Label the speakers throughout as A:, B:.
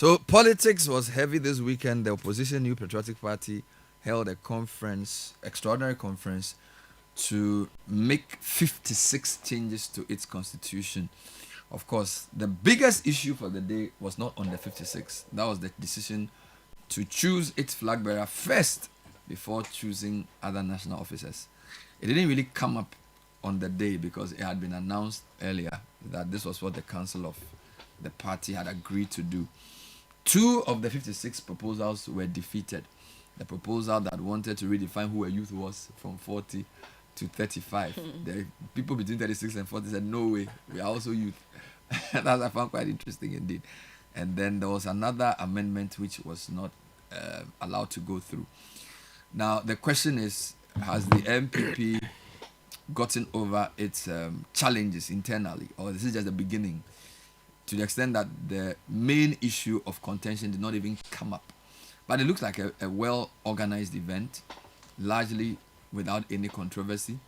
A: So politics was heavy this weekend. The opposition New Patriotic Party held a conference, extraordinary conference, to make 56 changes to its constitution. Of course, the biggest issue for the day was not on the 56. That was the decision to choose its flag bearer first before choosing other national officers. It didn't really come up on the day because it had been announced earlier that this was what the council of the party had agreed to do. 2 of the 56 proposals were defeated. The proposal that wanted to redefine who a youth was from 40 to 35. The people between 36 and 40 said, no way, we are also youth. That I found quite interesting indeed. And then there was another amendment which was not allowed to go through. Now, the question is, has the NPP gotten over its challenges internally, or this is just the beginning, to the extent that the main issue of contention did not even come up? But it looks like a well-organized event, largely without any controversy.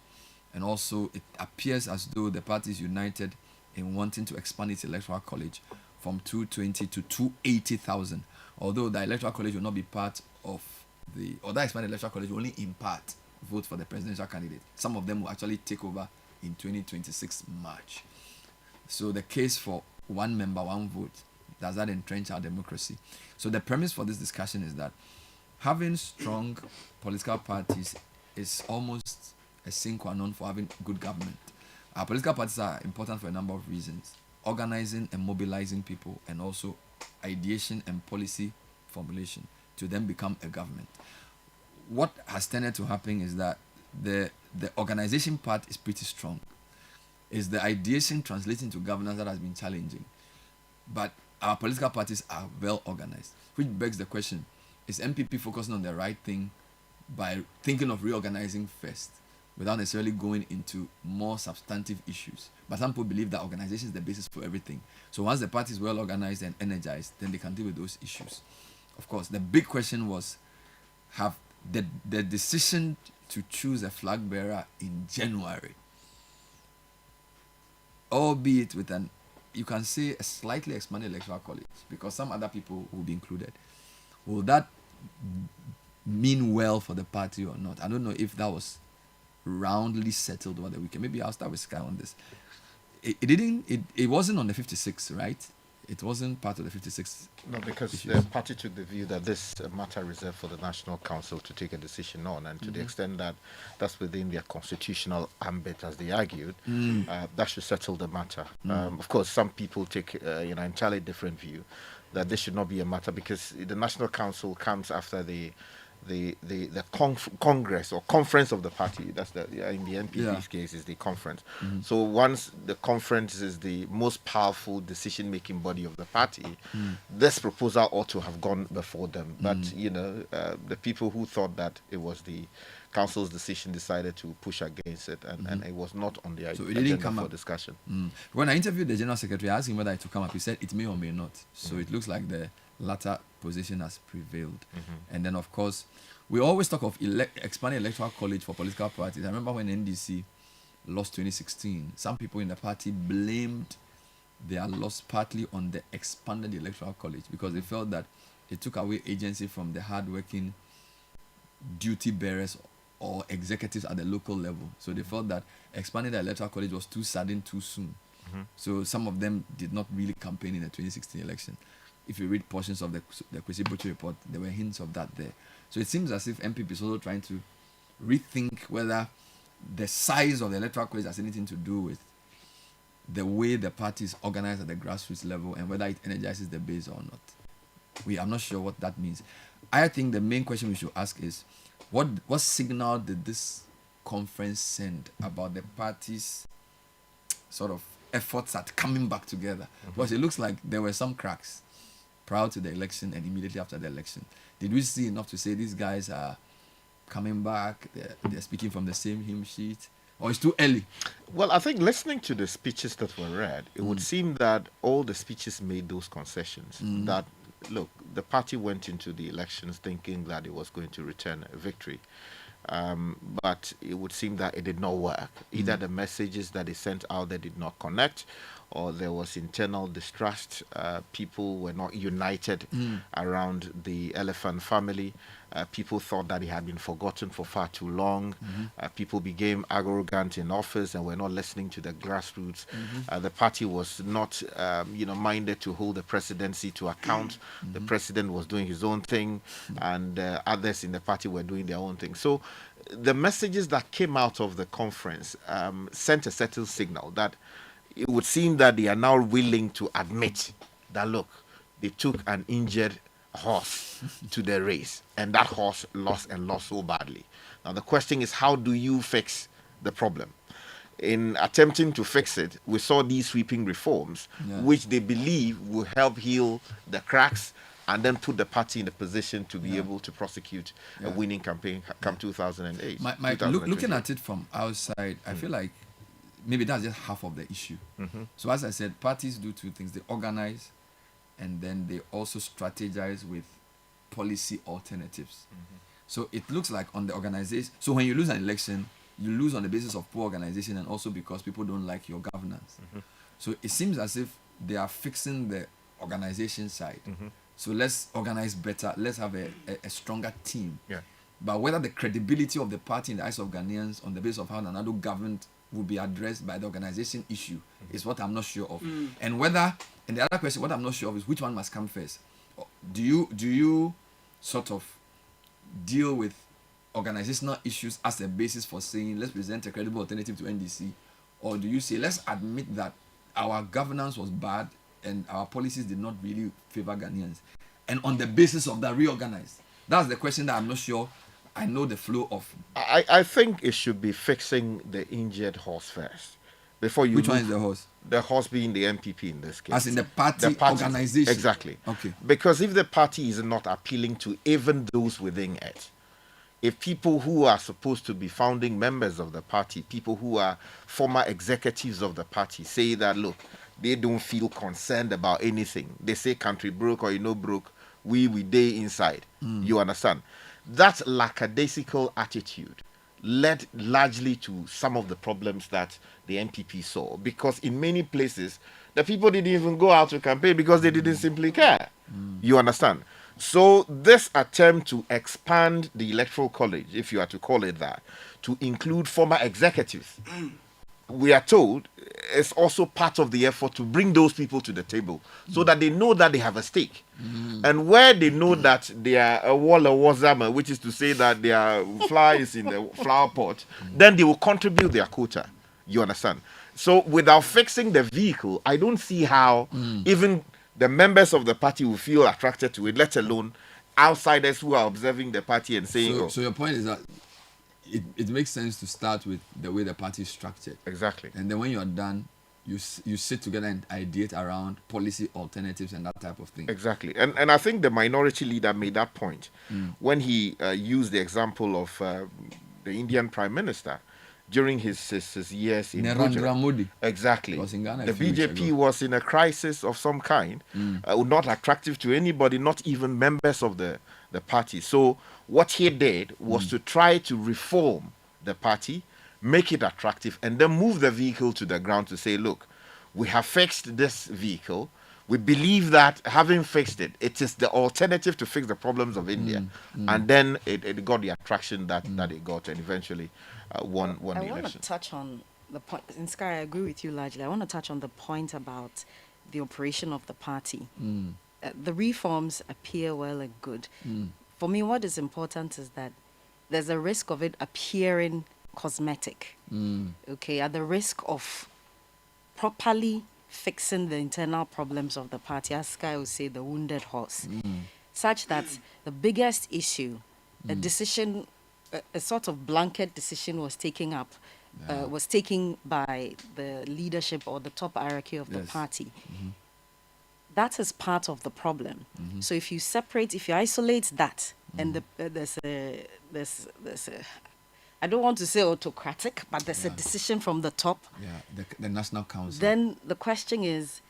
A: And also, it appears as though the party is united in wanting to expand its electoral college from 220 to 280,000. Although the electoral college will not be part of that expanded electoral college will only in part vote for the presidential candidate. Some of them will actually take over in 2026 March. So the case for one member, one vote, does that entrench our democracy? So the premise for this discussion is that having strong political parties is almost a sine qua non for having good government. Our political parties are important for a number of reasons: organizing and mobilizing people, and also ideation and policy formulation to then become a government. What has tended to happen is that the organization part is pretty strong. It's the ideation translating to governance that has been challenging. But our political parties are well organized, which begs the question: is NPP focusing on the right thing by thinking of reorganizing first, without necessarily going into more substantive issues? But some people believe that organization is the basis for everything. So once the party is well organized and energized, then they can deal with those issues. Of course, the big question was, have the decision to choose a flag bearer in January, albeit with an, you can say, a slightly expanded electoral college, because some other people will be included, will that mean well for the party or not? I don't know if that was roundly settled over the weekend. Maybe I'll start with Sky on this. It wasn't on the 56, right? It wasn't part of the 56.
B: No, because
A: issues.
B: the party took the view that this matter reserved for the National Council to take a decision on, and to the extent that that's within their constitutional ambit, as they argued, that should settle the matter. Of course, some people take entirely different view, that this should not be a matter, because the National Council comes after the Congress or conference of the party. That's in the NPP's case is the conference. So once the conference is the most powerful decision-making body of the party, this proposal ought to have gone before them. But the people who thought that it was the council's decision decided to push against it, and it was not on the agenda for discussion.
A: When I interviewed the general secretary, I asked him whether it would come up. He said it may or may not. So it looks like the latter position has prevailed. And then, of course, we always talk of expanding electoral college for political parties. I remember when NDC lost 2016, some people in the party blamed their loss partly on the expanded electoral college, because they felt that it took away agency from the hardworking duty bearers or executives at the local level. So they felt that expanding the electoral college was too sudden, too soon. So some of them did not really campaign in the 2016 election. If you read portions of the Kwesi Botwe report, there were hints of that there. So it seems as if NPP is also trying to rethink whether the size of the electoral college has anything to do with the way the party is organized at the grassroots level, and whether it energizes the base or not. I'm not sure what that means. I think the main question we should ask is, what signal did this conference send about the party's sort of efforts at coming back together? Because it looks like there were some cracks prior to the election and immediately after the election. Did we see enough to say these guys are coming back, they're speaking from the same hymn sheet, or it's too early?
B: Well, I think listening to the speeches that were read, it would seem that all the speeches made those concessions. That, look, the party went into the elections thinking that it was going to return a victory. But it would seem that it did not work. Either the messages that they sent out that did not connect, or there was internal distrust. People were not united around the Elephant family. People thought that he had been forgotten for far too long. People became arrogant in office and were not listening to the grassroots. The party was not, minded to hold the presidency to account. The president was doing his own thing, and others in the party were doing their own thing. So the messages that came out of the conference sent a certain signal that it would seem that they are now willing to admit that, look, they took an injured horse to the race, and that horse lost and lost so badly. Now the question is, how do you fix the problem? In attempting to fix it, we saw these sweeping reforms, which they believe will help heal the cracks and then put the party in a position to be able to prosecute a winning campaign come 2008.
A: Mike, looking at it from outside, I feel like maybe that's just half of the issue. So as I said, parties do two things. They organize, and then they also strategize with policy alternatives. So it looks like on the organization, so when you lose an election, you lose on the basis of poor organization and also because people don't like your governance. So it seems as if they are fixing the organization side. So let's organize better, let's have a stronger team. But whether the credibility of the party in the eyes of Ghanaians on the basis of how another government will be addressed by the organization issue is what I'm not sure of. And the other question, what I'm not sure of is which one must come first. Do you sort of deal with organizational issues as a basis for saying let's present a credible alternative to NDC, or do you say let's admit that our governance was bad and our policies did not really favor Ghanaians, and on the basis of that reorganize? That's the question that I'm not sure I know the flow of.
B: I think it should be fixing the injured horse first before you.
A: Which one is the horse?
B: The horse being the NPP in this case.
A: As in the party organization.
B: Exactly.
A: Okay.
B: Because if the party is not appealing to even those within it, if people who are supposed to be founding members of the party, people who are former executives of the party, say that, look, they don't feel concerned about anything. They say country broke or you know broke, we day inside. You understand? That lackadaisical attitude led largely to some of the problems that the NPP saw, because in many places the people didn't even go out to campaign because they didn't simply care. You understand? So this attempt to expand the Electoral College, if you are to call it that, to include former executives, we are told is also part of the effort to bring those people to the table so that they know that they have a stake. And where they know that they are a walla wazama, which is to say that their flower is in the flower pot, then they will contribute their quota. You understand? So without fixing the vehicle, I don't see how even the members of the party will feel attracted to it, let alone outsiders who are observing the party and saying,
A: So your point is that it makes sense to start with the way the party is structured.
B: Exactly.
A: And then when you are done, you sit together and ideate around policy alternatives and that type of thing.
B: Exactly. And I think the minority leader made that point when he used the example of the Indian Prime Minister during his years in
A: Narendra Modi.
B: Exactly.
A: Was in Ghana
B: the BJP was in a crisis of some kind, not attractive to anybody, not even members of the party. So what he did was to try to reform the party, make it attractive, and then move the vehicle to the ground to say, look, we have fixed this vehicle. We believe that having fixed it, it is the alternative to fix the problems of India. And then it got the attraction that it got, and eventually won the election.
C: I want to touch on the point. In Sky, I agree with you largely. I want to touch on the point about the operation of the party. The reforms appear well and good. For me, what is important is that there's a risk of it appearing cosmetic. Okay, at the risk of properly fixing the internal problems of the party, as Sky would say, the wounded horse, such that the biggest issue, a decision, a sort of blanket decision was taken by the leadership or the top hierarchy of the party. That is part of the problem. So if you isolate that, and there's a I don't want to say autocratic, but there's a decision from the top.
A: The National Council.
C: Then the question is,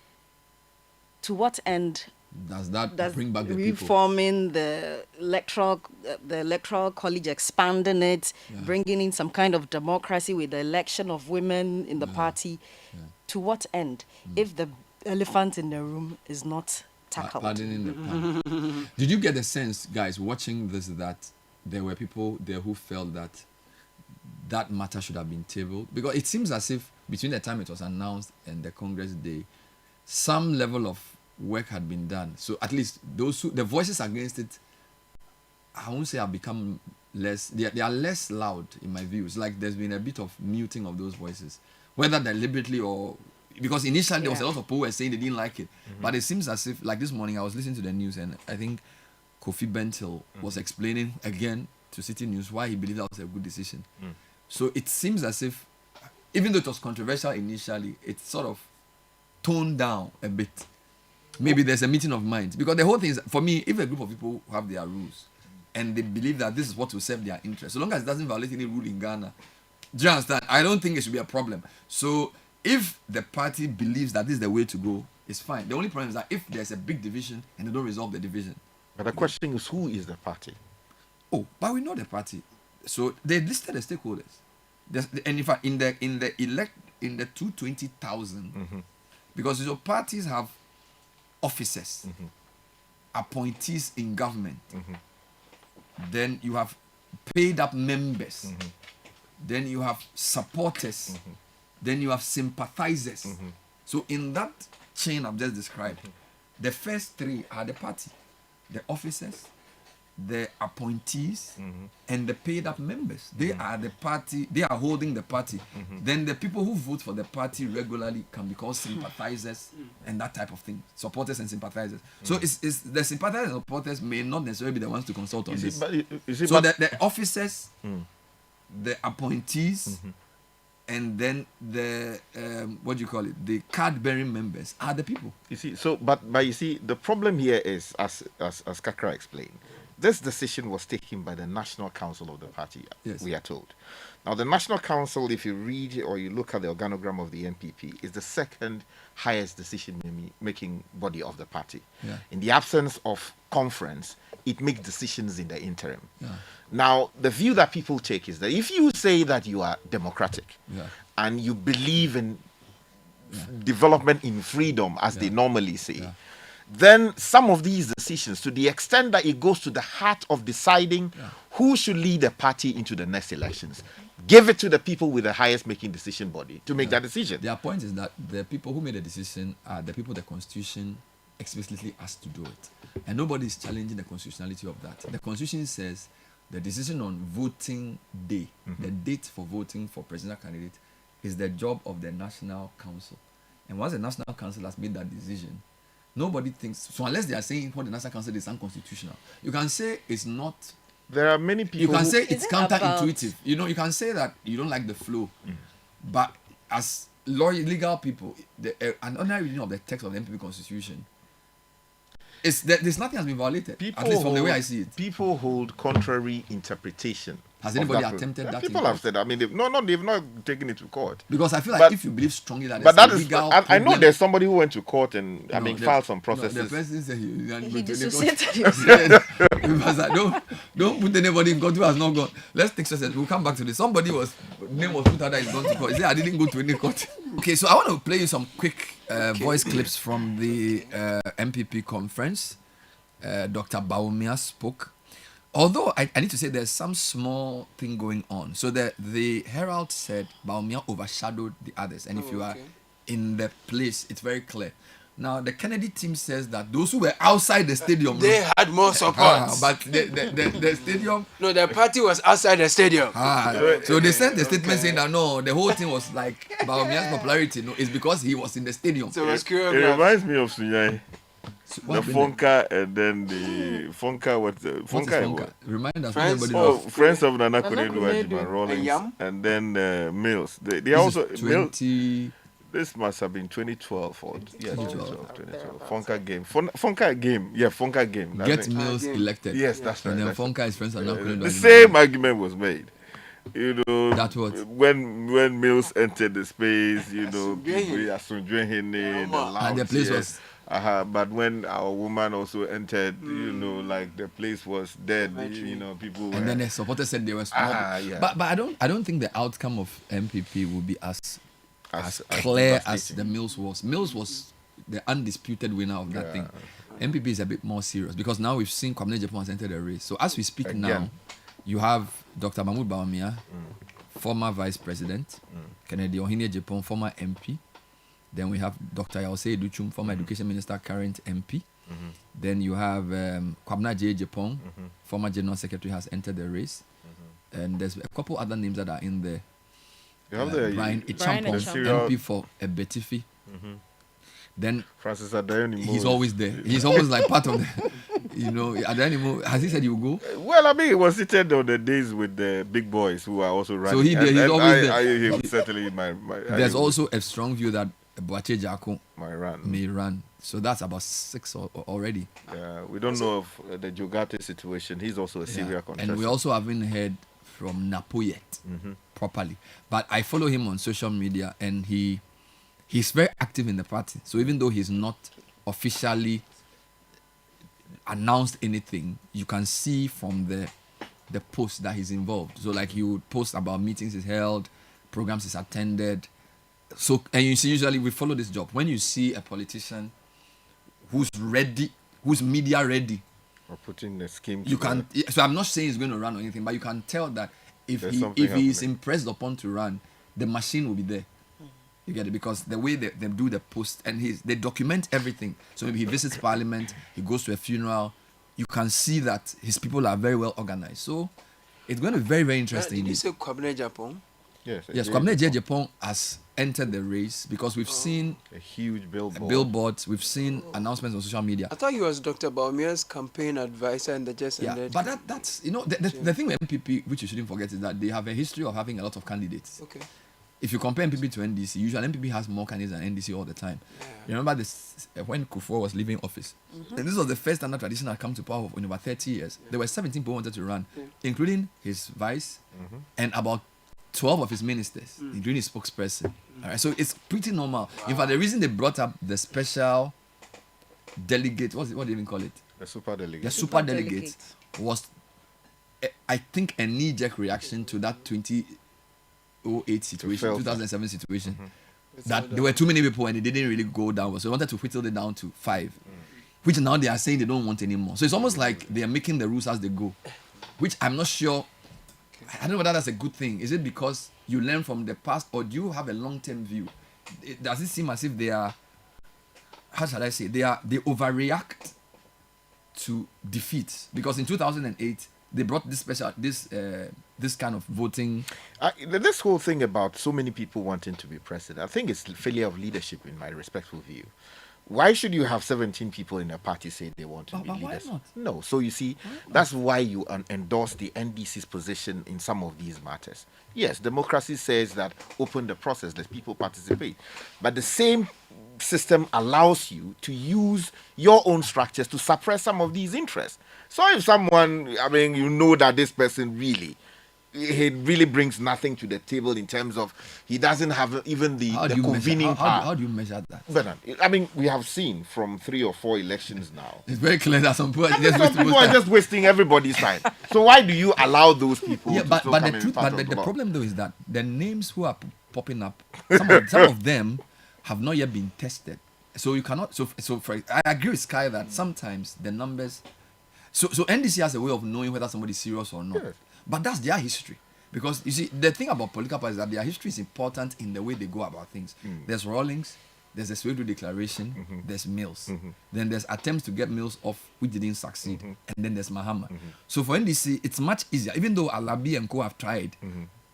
C: to what end
A: does bring back the
C: reforming the electoral college, expanding it, bringing in some kind of democracy with the election of women in the party, to what end if the elephant in the room is not tackled?
A: Pardoning the pun. Did you get the sense, guys, watching this, that there were people there who felt that matter should have been tabled? Because it seems as if between the time it was announced and the Congress Day, some level of work had been done. So at least the voices against it, I won't say have become less, they are less loud in my views. Like there's been a bit of muting of those voices, whether deliberately or because initially there was a lot of people who were saying they didn't like it. But it seems as if, like this morning I was listening to the news and I think Kofi Bentil was explaining again to City News why he believed that was a good decision. So it seems as if, even though it was controversial initially, it's sort of toned down a bit. Maybe there's a meeting of minds. Because the whole thing is, for me, if a group of people have their rules and they believe that this is what will serve their interest, so long as it doesn't violate any rule in Ghana, do you understand? I don't think it should be a problem. So if the party believes that this is the way to go, it's fine. The only problem is that if there's a big division and they don't resolve the division.
B: But the question is, who is the party?
A: Oh, but we know the party. So they listed the stakeholders. And in fact, in the 220,000, because your parties have officers, appointees in government, then you have paid up members, then you have supporters, then you have sympathizers. So in that chain I've just described, the first three are the party: the officers, the appointees, and the paid up members. They are the party, they are holding the party. Then the people who vote for the party regularly can be called sympathizers and that type of thing. Supporters and sympathizers. So it's the sympathizers and supporters may not necessarily be the ones to consult on this. So the officers, the appointees, and then the the card bearing members are the people.
B: You see, so but you see, the problem here is, as Kakra explained, this decision was taken by the National Council of the party,
A: Yes.
B: we are told. Now, the National Council, if you read or you look at the organogram of the NPP, is the second highest decision-making body of the party.
A: Yeah.
B: In the absence of conference, it makes decisions in the interim.
A: Yeah.
B: Now, the view that people take is that if you say that you are democratic and you believe in development in freedom, as they normally say, then some of these decisions, to the extent that it goes to the heart of deciding who should lead the party into the next elections, give it to the people with the highest making decision body to make that decision.
A: Their point is that the people who made the decision are the people the Constitution explicitly asked to do it. And nobody is challenging the constitutionality of that. The Constitution says the decision on voting day, the date for voting for presidential candidate, is the job of the National Council. And once the National Council has made that decision, nobody thinks, so unless they are saying what the National Council is unconstitutional, you can say it's not.
B: There are many people.
A: You can say
C: Is
A: it's
C: it
A: counterintuitive. You know, you can say that you don't like the flow, but as legal people, an ordinary reading of the text of the NPP Constitution, it's that there's nothing has been violated. At least from the way I see it.
B: People hold contrary interpretation.
A: Has anybody attempted that?
B: People have said. I mean, they've not taken it to court.
A: Because I feel like
B: But-
A: if you believe strongly that
B: But
A: there's
B: that
A: a
B: is.
A: legal
B: I know
A: problem-
B: there's somebody who went to court and filed some
A: No,
B: processes.
A: the person said
C: He dissociated himself.
A: don't put anybody in court who has not gone. Let's take success. We'll come back to this. Somebody name was put out that he's gone to court. He said, I didn't go to any court. Okay, so I want to play you some quick voice clips from the MPP conference. Dr. Bawumia spoke. Although I need to say there's some small thing going on. So the Herald said Bawumia overshadowed the others. And if you are in the place, it's very clear. Now, the Kennedy team says that those who were outside the stadium...
D: They had more support.
A: but the stadium...
D: No, the party was outside the stadium.
A: So they sent a statement saying that no, the whole thing was like Bawumia's popularity is because he was in the stadium.
D: So it was
E: It
D: choreographed.
E: reminds me of Sunyai.
A: What
E: The
A: happened
E: Fonka and then the Fonka. What's the
A: there? What is
E: Fonka?
A: Fonka? Remind us.
D: Friends
A: Everybody
E: Oh,
A: knows.
E: Friends of Nana
D: Nana
E: Kunedu
D: Kunedu
E: Ajima Rawlings,
D: Yam.
E: and then Mills. They
A: This
E: also
A: is
E: Mills.
A: 20...
E: This must have been 2012 or
A: 2012.
E: 2012. Fonka game. Fonka game. Yeah, Fonka game. That's
A: Get
E: it.
A: Mills
D: Again.
A: elected.
E: Yes, that's right.
A: And then
E: that's right.
A: Fonka is friends are now
E: The same argument was made. You know,
A: That what?
E: when Mills entered the space, you know,
D: Asunjuehin.
E: Asunjuehin, the
A: And the place was...
E: but when our woman also entered, you know, like the place was dead. You know, people were.
A: And then the supporters said they were small.
E: Yeah.
A: But I don't think the outcome of MPP will be as as clear as
B: devastating.
A: the Mills was. Mills was the undisputed winner of that thing. NPP is a bit more serious because now we've seen Kwabena Japan has entered the race. So as we speak
B: Again.
A: now, you have Dr. Mahmoud Bawumia, former vice president, Kennedy Ohine Japan, former MP. Then we have Dr. Yause Educhum, former education minister, current MP. Then you have Kwabena J. Japan, former general secretary, has entered the race. And there's a couple other names that are in there.
B: You have the
A: Brian
C: Brian
A: Echampong,
C: Echampong.
A: MP for Ebetifi. Then
B: Francis Adeyemi.
A: he's always there. He's always like part of the, Adeyemo, has he said he will go?
B: Well, I mean, he was seated on the days with the big boys who are also running.
A: So he's always there.
B: He was certainly in my
A: There's also a strong view that Boache Jako
B: my run.
A: may run. So that's about 6 already.
B: We don't know of the Jogate situation. He's also a serious contestant.
A: And we also haven't heard from Napo yet properly. But I follow him on social media and he's very active in the party. So even though he's not officially announced anything, you can see from the post that he's involved. So like he would post about meetings he's held, programs he's attended. So, and you see, usually we follow this job. When you see a politician who's ready, who's media ready,
B: or putting the scheme
A: you
B: together.
A: can. So I'm not saying he's going to run or anything, but you can tell that if
B: There's
A: he
B: something
A: is
B: happening.
A: impressed upon to run, the machine will be there. You get it? Because the way they do the post and they document everything. So maybe he visits parliament, he goes to a funeral. You can see that his people are very well organized. So it's going to be very, very interesting.
D: Did you
A: indeed.
D: say Kwabena Japan?
B: Yes,
A: Yes, Kwabena J. Japan has entered the race because we've seen
B: a huge billboard.
A: billboards, we've seen announcements on social media.
D: I thought he was Dr. Bawumia's campaign advisor in the just
A: Yeah,
D: ended.
A: but that's the thing with NPP, which you shouldn't forget, is that they have a history of having a lot of candidates.
D: Okay.
A: If you compare NPP to NDC, usually NPP has more candidates than NDC all the time. You remember this when Kufuor was leaving office, and this was the first time that tradition had come to power in over 30 years. There were 17 people who wanted to run, including his vice and about 12 of his ministers, including his spokesperson. All right, so it's pretty normal. In fact, the reason they brought up the special delegate, what do you even call it?
B: The super delegate.
A: The super delegate was, I think, a knee-jerk reaction to that 2008 situation,
B: failed.
A: 2007 situation. That there were too many people and it didn't really go down. So they wanted to whittle it down to 5, which now they are saying they don't want anymore. So it's almost like they are making the rules as they go, which I'm not sure. I don't know whether that's a good thing. Is it because you learn from the past, or do you have a long-term view? Does it seem as if they are, how shall I say, they overreact to defeat? Because in 2008 they brought this this kind of voting.
B: This whole thing about so many people wanting to be president, I think it's failure of leadership in my respectful view. Why should you have 17 people in a party say they want to be
A: But why
B: leaders?
A: not?
B: No. So you see, that's why you endorse the NDC's position in some of these matters. Yes, democracy says that open the process, let people participate. But the same system allows you to use your own structures to suppress some of these interests. So if someone, I mean, you know that this person he really brings nothing to the table in terms of he doesn't have even the convening power.
A: How do you measure that?
B: But I mean, we have seen from 3 or 4 elections now.
A: It's very clear that some people,
B: I mean, some people are just wasting everybody's time. So why do you allow those people?
A: yeah,
B: to
A: but
B: still
A: the
B: come in
A: truth,
B: part
A: but
B: of
A: the
B: law?
A: problem though is that the names who are popping up, some of them have not yet been tested. So you cannot. I agree with Sky that sometimes the numbers. So NDC has a way of knowing whether somebody is serious or not.
B: Yes.
A: But that's their history. Because you see, the thing about political parties is that their history is important in the way they go about things. There's Rawlings, there's the Swedo Declaration, there's Mills. Then there's attempts to get Mills off which didn't succeed. And then there's Mahama. So for NDC, it's much easier. Even though Alabi and Co have tried,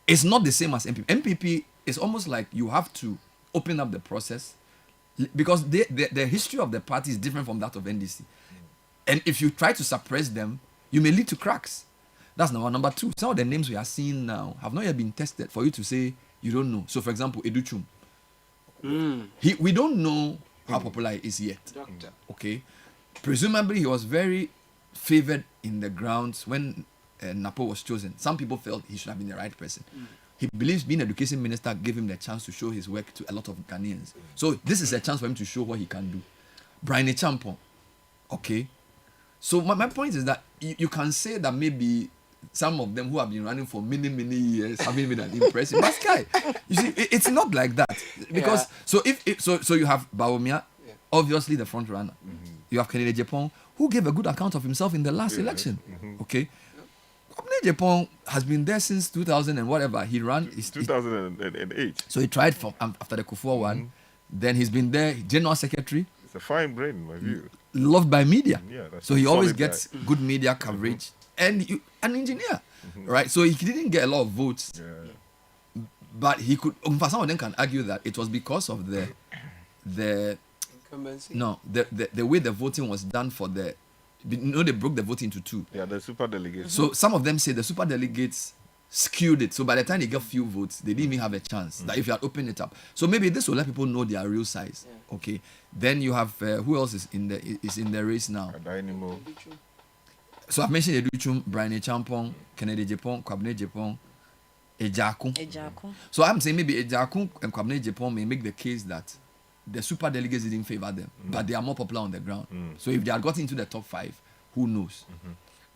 A: it's not the same as MPP. MPP is almost like you have to open up the process because the history of the party is different from that of NDC. And if you try to suppress them, you may lead to cracks. That's number one. Number two, some of the names we are seeing now have not yet been tested for you to say you don't know. So, for example, Educhum. We don't know how popular he is yet.
D: Doctor.
A: Okay. Presumably, he was very favored in the grounds when Napo was chosen. Some people felt he should have been the right person. He believes being education minister gave him the chance to show his work to a lot of Ghanaians. So, this is a chance for him to show what he can do. Brian Echampong. Okay. So, my point is that you can say that maybe some of them who have been running for many years haven't been an impressive. But Sky, you see, it's not like that because so so you have Bawumia, obviously the front runner. You have Kennedy Japan, who gave a good account of himself in the last election. Okay. Japan has been there since 2000 and whatever. He ran.
E: 2008.
A: So he tried for after the Kufuor one. Then he's been there, general secretary.
E: It's a fine brain, in my view.
A: Loved by media.
E: Yeah, that's
A: so
E: a
A: he always
E: solid
A: gets
E: guy.
A: good media coverage. And an engineer, right? So he didn't get a lot of votes.
E: Yeah.
A: But he could. Some of them can argue that it was because of the
D: Incumbency.
A: no the way the voting was done for the. They broke the voting into two.
E: Yeah, the super delegates.
A: So some of them say the super delegates skewed it. So by the time they got few votes, they didn't even have a chance. That if you had opened it up. So maybe this will let people know their real size.
D: Yeah.
A: Okay. Then you have who else is in the race now?
E: Dynamo.
A: So I've mentioned Educhum, Brian Champong, Kennedy Japan, Kwabene Japan, Ejaku. So I'm saying maybe Ejaku and Kwabene Japan may make the case that the super delegates didn't favor them, but they are more popular on the ground. So if they had gotten into the top 5, who knows?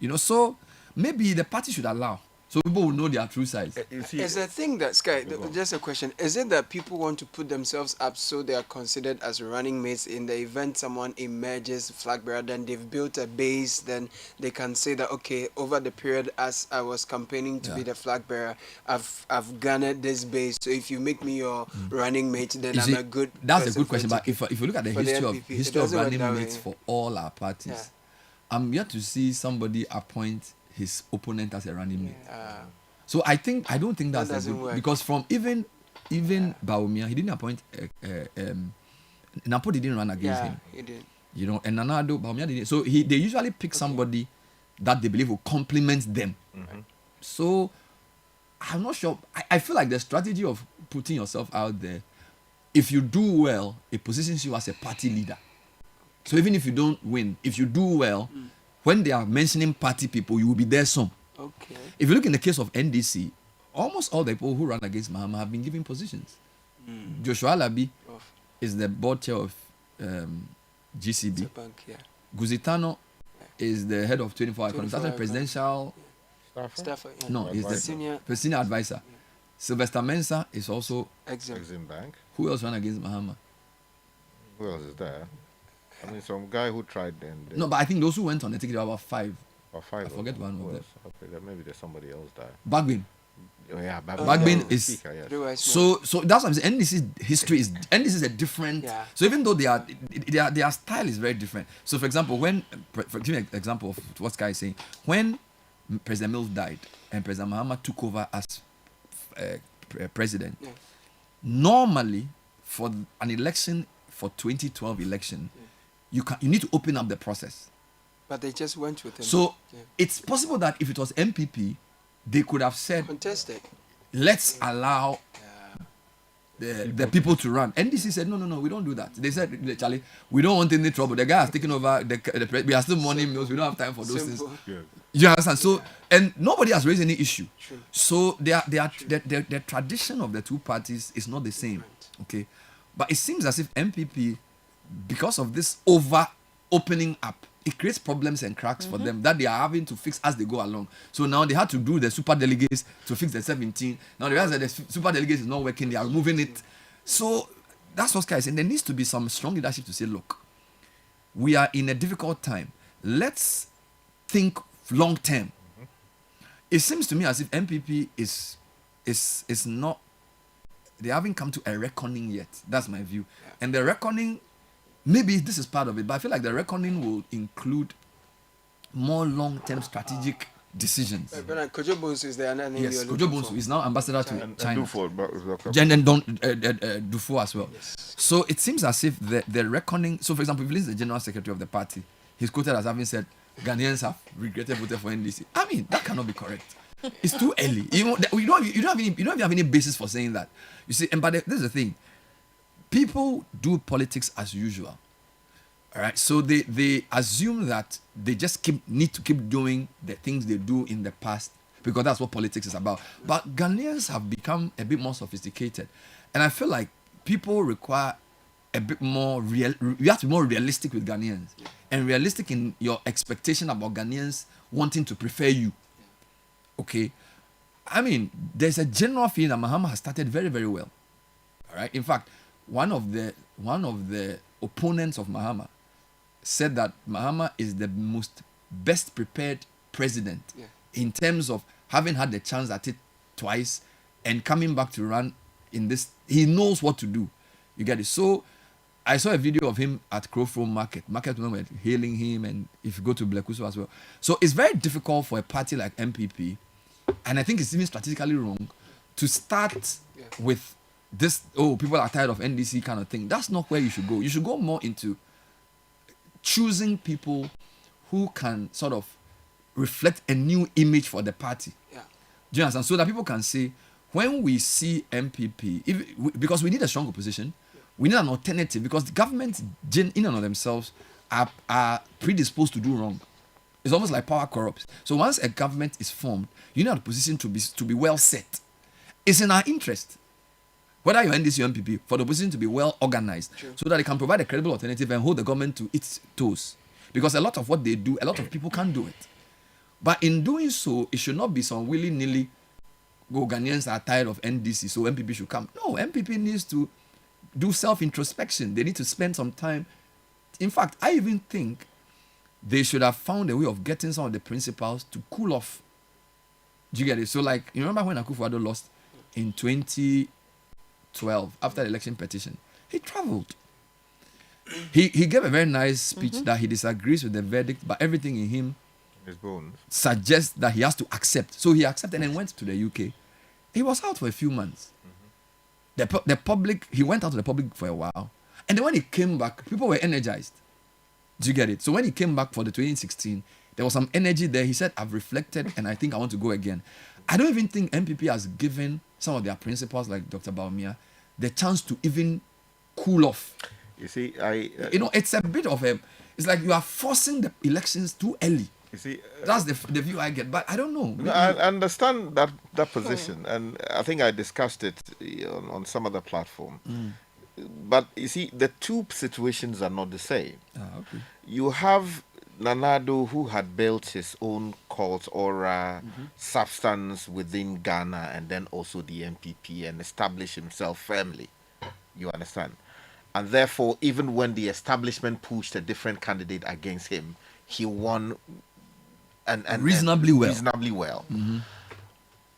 A: You know, so maybe the party should allow so people will know their true size.
D: Is the thing that Sky? Just a question: is it that people want to put themselves up so they are considered as running mates in the event someone emerges Flagbearer? Then they've built a base. Then they can say that okay, over the period as I was campaigning to be the Flagbearer, I've garnered this base. So if you make me your running mate, then I'm a good.
A: That's a
D: person
A: good question.
D: for
A: But if you look at the
D: for the
A: history of
D: NPP, it
A: history of
D: doesn't work
A: running
D: that
A: mates
D: way.
A: for all our parties, I'm yet to see somebody appoint his opponent as a running mate. So I don't think that's
D: That doesn't
A: a good
D: work.
A: because from even Bawumia, he didn't appoint Napo didn't run against him.
D: he did.
A: You know, and Nanado Bawumia didn't. So they usually pick somebody that they believe will complement them. So I'm not sure. I feel like the strategy of putting yourself out there, if you do well, it positions you as a party leader. So even if you don't win, if you do well, when they are mentioning party people, you will be there some.
D: Okay.
A: If you look in the case of NDC, almost all the people who run against Mahama have been given positions. Joshua Alabi is the board chair of GCB.
D: It's a bank,
A: Guzitano is the head of 24 Economics. That's a
D: 24
A: presidential.
D: Staffer.
A: No, he's the
D: Senior
A: advisor. Sylvester Mensah is also.
E: Exim Bank.
A: Who else ran against Mahama?
E: Who else is there? I mean, some guy who tried then.
A: No, but I think those who went on the ticket were about 5.
E: Or 5.
A: I forget one
E: Who
A: of them.
E: else? Okay, then maybe there's somebody else there.
A: Bagbin.
E: Oh yeah,
A: Bagbin is.
E: Speaker, yes.
A: So that's what I'm saying. NDC's history is NDC is a different.
D: Yeah.
A: So even though their style is very different. So for example, when give me an example of what Sky is saying. When President Mills died and President Mahama took over as president, normally for an election for 2012 election, you need to open up the process.
D: But they just went with him.
A: So it's possible that if it was MPP, they could have said,
D: contested.
A: let's allow the people to run. NDC said, no, we don't do that. They said, Charlie, we don't want any trouble. The guy has taken over, we are still money mills, we don't have time for those
D: Simple.
A: things.
E: Yeah.
A: You understand? So, and nobody has raised any issue.
D: True.
A: So the tradition of the two parties is not the same. Okay? But it seems as if MPP, because of this over opening up, it creates problems and cracks for them that they are having to fix as they go along. So now they had to do the super delegates to fix the 17. Now they realize that the super delegates is not working, they are removing it. So that's what Sky is saying. There needs to be some strong leadership to say, look, we are in a difficult time. Let's think long term. It seems to me as if MPP is not, they haven't come to a reckoning yet. That's my view. And the reckoning, maybe this is part of it, but I feel like the reckoning will include more long-term strategic decisions.
D: But Kojo Bonsu is there. And
A: Yes, Kojo Bonsu is now ambassador to China.
E: And
A: Dufo as well.
D: Yes.
A: So it seems as if the reckoning. So, for example, if you listen to the general secretary of the party, he's quoted as having said, Ghanaians have regretted voting for NDC. I mean, that cannot be correct. It's too early. You don't have any basis for saying that. You see, and but this is the thing. People do politics as usual. All right. So they assume that they just need to keep doing the things they do in the past because that's what politics is about. But Ghanaians have become a bit more sophisticated. And I feel like people require a bit more real. You have to be more realistic with Ghanaians and realistic in your expectation about Ghanaians wanting to prefer you. Okay, I mean, there's a general feeling that Mahama has started very, very well. All right. In fact, one of the opponents of Mahama said that Mahama is the most best prepared president in terms of having had the chance at it twice and coming back to run in this. He knows what to do. You get it. So I saw a video of him at Crowfro Market. Market women were hailing him, and if you go to Blekuso as well. So it's very difficult for a party like NPP, and I think it's even strategically wrong to start with this, people are tired of NDC kind of thing. That's not where you should go. You should go more into choosing people who can sort of reflect a new image for the party.
D: Yeah.
A: Do you understand? So that people can say, when we see MPP, because we need a strong opposition, we need an alternative, because the government in and of themselves are predisposed to do wrong. It's almost like power corrupts. So once a government is formed, you need an opposition to be well set. It's in our interest, whether you're NDC or MPP, for the opposition to be well organized, so that they can provide a credible alternative and hold the government to its toes. Because a lot of what they do, a lot of people can't do it. But in doing so, it should not be some willy-nilly, Ghanaians are tired of NDC, so MPP should come. No, MPP needs to do self-introspection. They need to spend some time. In fact, I even think they should have found a way of getting some of the principals to cool off. Do you get it? So, like, you remember when Akufo-Addo lost in 2012 after the election petition? He traveled. He gave a very nice speech that he disagrees with the verdict, but everything in him
B: His bones
A: suggests that he has to accept. So he accepted and went to the UK. He was out for a few months. The public, he went out to the public for a while. And then when he came back, people were energized. Do you get it? So when he came back for the 2016, there was some energy there. He said, I've reflected and I think I want to go again. I don't even think NPP has given some of their principals, like Dr. Bawumia, the chance to even cool off.
B: You see,
A: it's a bit of a, it's like you are forcing the elections too early.
B: You see,
A: that's the view I get, but I don't know.
B: I understand that position, and I think I discussed it on some other platform. But you see, the two situations are not the same.
A: Okay.
B: You have Nanado, who had built his own cult or substance within Ghana, and then also the NPP, and established himself firmly. You understand? And therefore, even when the establishment pushed a different candidate against him, he won and
A: reasonably well.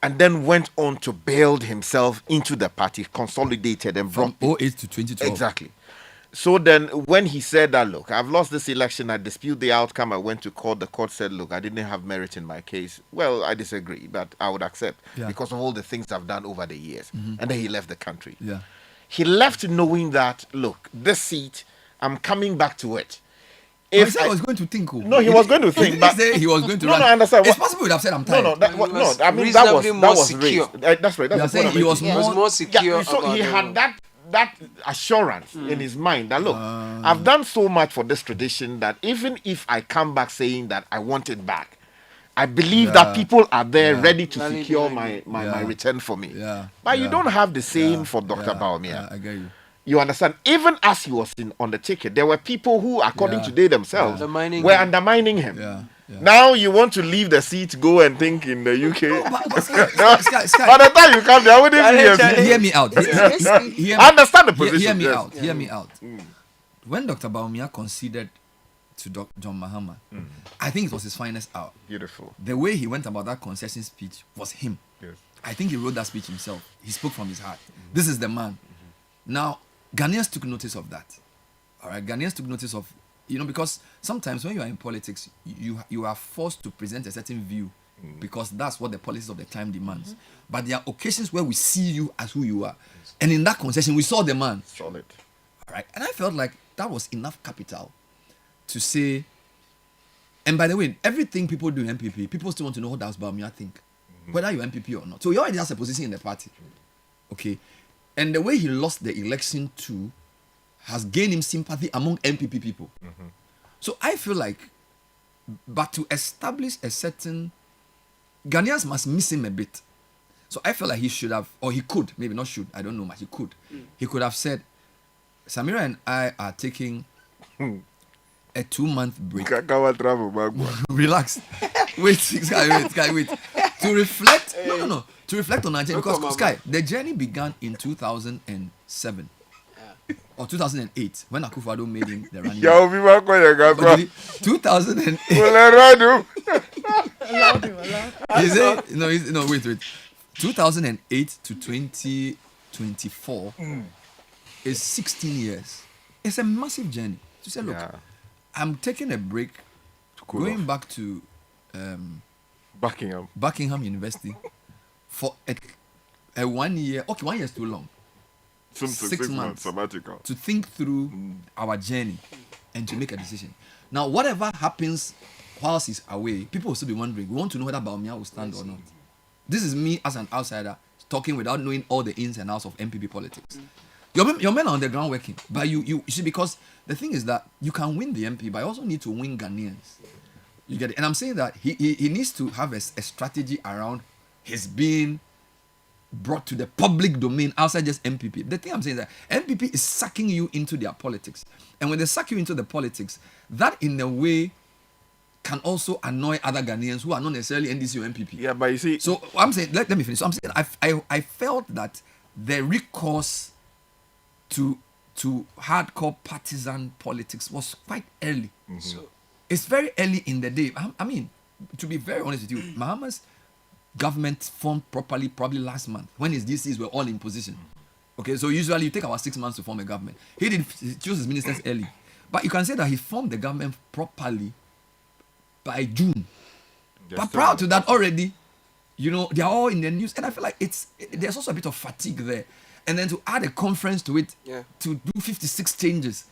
B: And then went on to build himself into the party, consolidated and
A: from
B: brought
A: 08 to 2012.
B: Exactly. So then when he said that, look, I've lost this election, I dispute the outcome, I went to court, the court said, look, I didn't have merit in my case. Well, I disagree, but I would accept because of all the things I've done over the years. And then he left the country.
A: Yeah.
B: He left knowing that, look, this seat, I'm coming back to it.
A: He said I was going to think.
B: No, he was going to think.
A: But he was going to.
B: No, I understand.
A: It's possible he would have said, "I'm tired."
B: I mean that was
D: secure.
B: raised. That's right. That's
A: saying he was
D: more secure.
B: Yeah, so he had that assurance in his mind that, look, I've done so much for this tradition that even if I come back saying that I want it back, I believe that people are there ready to secure my return for me. But you don't have the same for Dr. Bawumia.
A: I get you.
B: You understand? Even as he was on the ticket, there were people who, according to they themselves, were undermining him. Now you want to leave the seat, go and think in the UK. By the time you come there, I wouldn't
A: hear me out.
B: I understand the position.
A: Hear me out. When Dr. Bawumia conceded to John Mahama, I think it was his finest hour.
B: Beautiful.
A: The way he went about that concession speech was him.
B: Yes.
A: I think he wrote that speech himself. He spoke from his heart. This is the man. Now, Ghanaians took notice of that. All right, Ghanaians took notice of, because sometimes when you are in politics, you are forced to present a certain view because that's what the politics of the time demands. But there are occasions where we see you as who you are. And in that concession, we saw the man.
B: Solid.
A: All right, and I felt like that was enough capital to say, and by the way, everything people do in MPP, people still want to know what does Bawumia think, whether you're MPP or not. So he already has a position in the party. Okay. And the way he lost the election too has gained him sympathy among NPP people. So I feel like, but to establish a certain, Ghanaians must miss him a bit. So I feel like he should have, or he could, maybe not should, I don't know, but he could. He could have said, Samira and I are taking a 2-month break. Relax. Wait. to reflect. No. To reflect on our journey, because
D: Mama.
A: Sky, the journey began in 2007 or 2008 when Akufo-Addo made him the running.
E: Yeah, we were going to
A: But
E: go.
A: 2008.
E: Colorado.
A: Is it? No, wait. 2008 to 2024 is 16 years. It's a massive journey. To say, look,
E: Yeah.
A: I'm taking a break,
E: Cool
A: going
E: off.
A: back to
E: Buckingham.
A: Buckingham University for a 1 year. Okay, 1 year is too long.
E: Some
A: 6 months.
E: sabbatical.
A: To think through our journey and to make a decision. Now, whatever happens whilst he's away, people will still be wondering. We want to know whether Bawumia will stand or not. This is me as an outsider talking without knowing all the ins and outs of NPP politics. Your men are on the ground working, but you see, because the thing is that you can win the MP, but you also need to win Ghanaians. You get it? And I'm saying that he needs to have a strategy around his being brought to the public domain outside just MPP. The thing I'm saying is that MPP is sucking you into their politics. And when they suck you into the politics, that in a way can also annoy other Ghanaians who are not necessarily NDC or MPP.
E: Yeah, but you see,
A: So I'm saying, let me finish. So I'm saying I felt that the recourse to hardcore partisan politics was quite early.
D: So,
A: It's very early in the day. I mean, to be very honest with you, Mahama's government formed properly probably last month when his DCs were all in position. Okay, so usually you take about 6 months to form a government. He chose his ministers early. But you can say that he formed the government properly by June. But prior to that already, they are all in the news. And I feel like there's also a bit of fatigue there. And then to add a conference to it, to do 56 changes,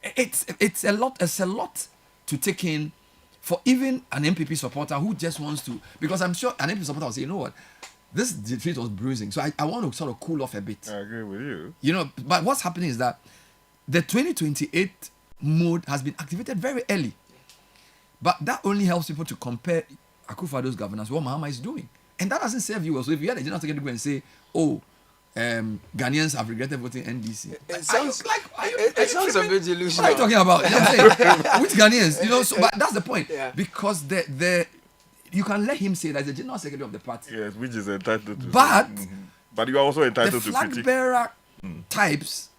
A: it's a lot. It's a lot to take in for even an MPP supporter who just wants to. Because I'm sure an MPP supporter will say, you know what, this defeat was bruising, so I want to sort of cool off a bit.
E: I agree with you.
A: But what's happening is that the 2028 mode has been activated very early. But that only helps people to compare Akufo-Addo's governance with what Mahama is doing. And that doesn't serve you well. So if you had a general secretary go and say, Ghanaians have regretted voting NDC.
D: it sounds a bit delusional.
A: What are you talking about? I'm saying, which Ghanaians? But that's the point.
D: Yeah.
A: Because you can let him say that the general secretary of the party.
E: Yes, which is entitled to.
A: But
E: But you are also
A: the
E: entitled to critique.
A: Flagbearer types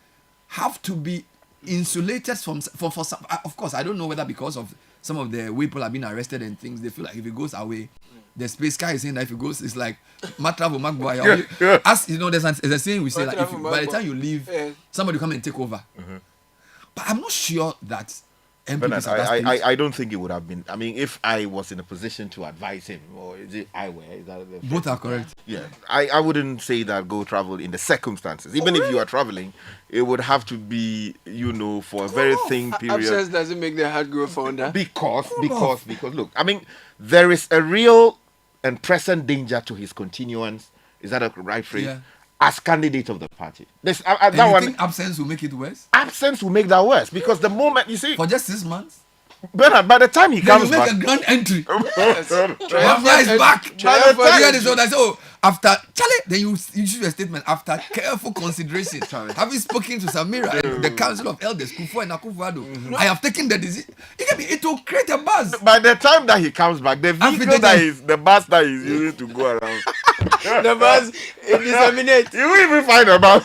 A: have to be insulated from some. Of course, I don't know whether because of some of the way people have been arrested and things, they feel like if it goes away, the space guy is saying that if it goes, it's like Matravu Magboy. As there's a saying we say like by the time you leave, somebody come and take over. But I'm not sure that
E: But
A: MPP
E: I don't think it would have been. I mean, if I was in a position to advise him, or is it I were? Is that the
A: both are correct.
E: Yeah, I wouldn't say that go travel in the circumstances. Even if you are traveling, it would have to be, for a very thin period.
D: Absence doesn't make the heart grow fonder.
E: Because look, I mean, there is a real and present danger to his continuance. Is that a right phrase?
A: Yeah.
E: As candidate of the party. This,
A: And
E: that
A: you
E: one,
A: think absence will make it worse
E: absence will make that worse because the moment you see,
A: for just 6 months?
E: Bernard, by the time he
A: Then
E: comes
A: you make
E: back,
A: a grand entry.
D: Yes.
A: Bawumia is back.
D: Triumphant
A: You hear
D: entry.
A: this one, I say, after Charlie, then you issue a statement after careful consideration, having spoken to Samira and the Council of Elders, Kufuor and Akufo-Addo, I have taken the decision. It will create a buzz.
E: by the time that he comes back, the vehicle the bus that he's using to go around,
D: The bus disseminate.
E: you will even find a bus.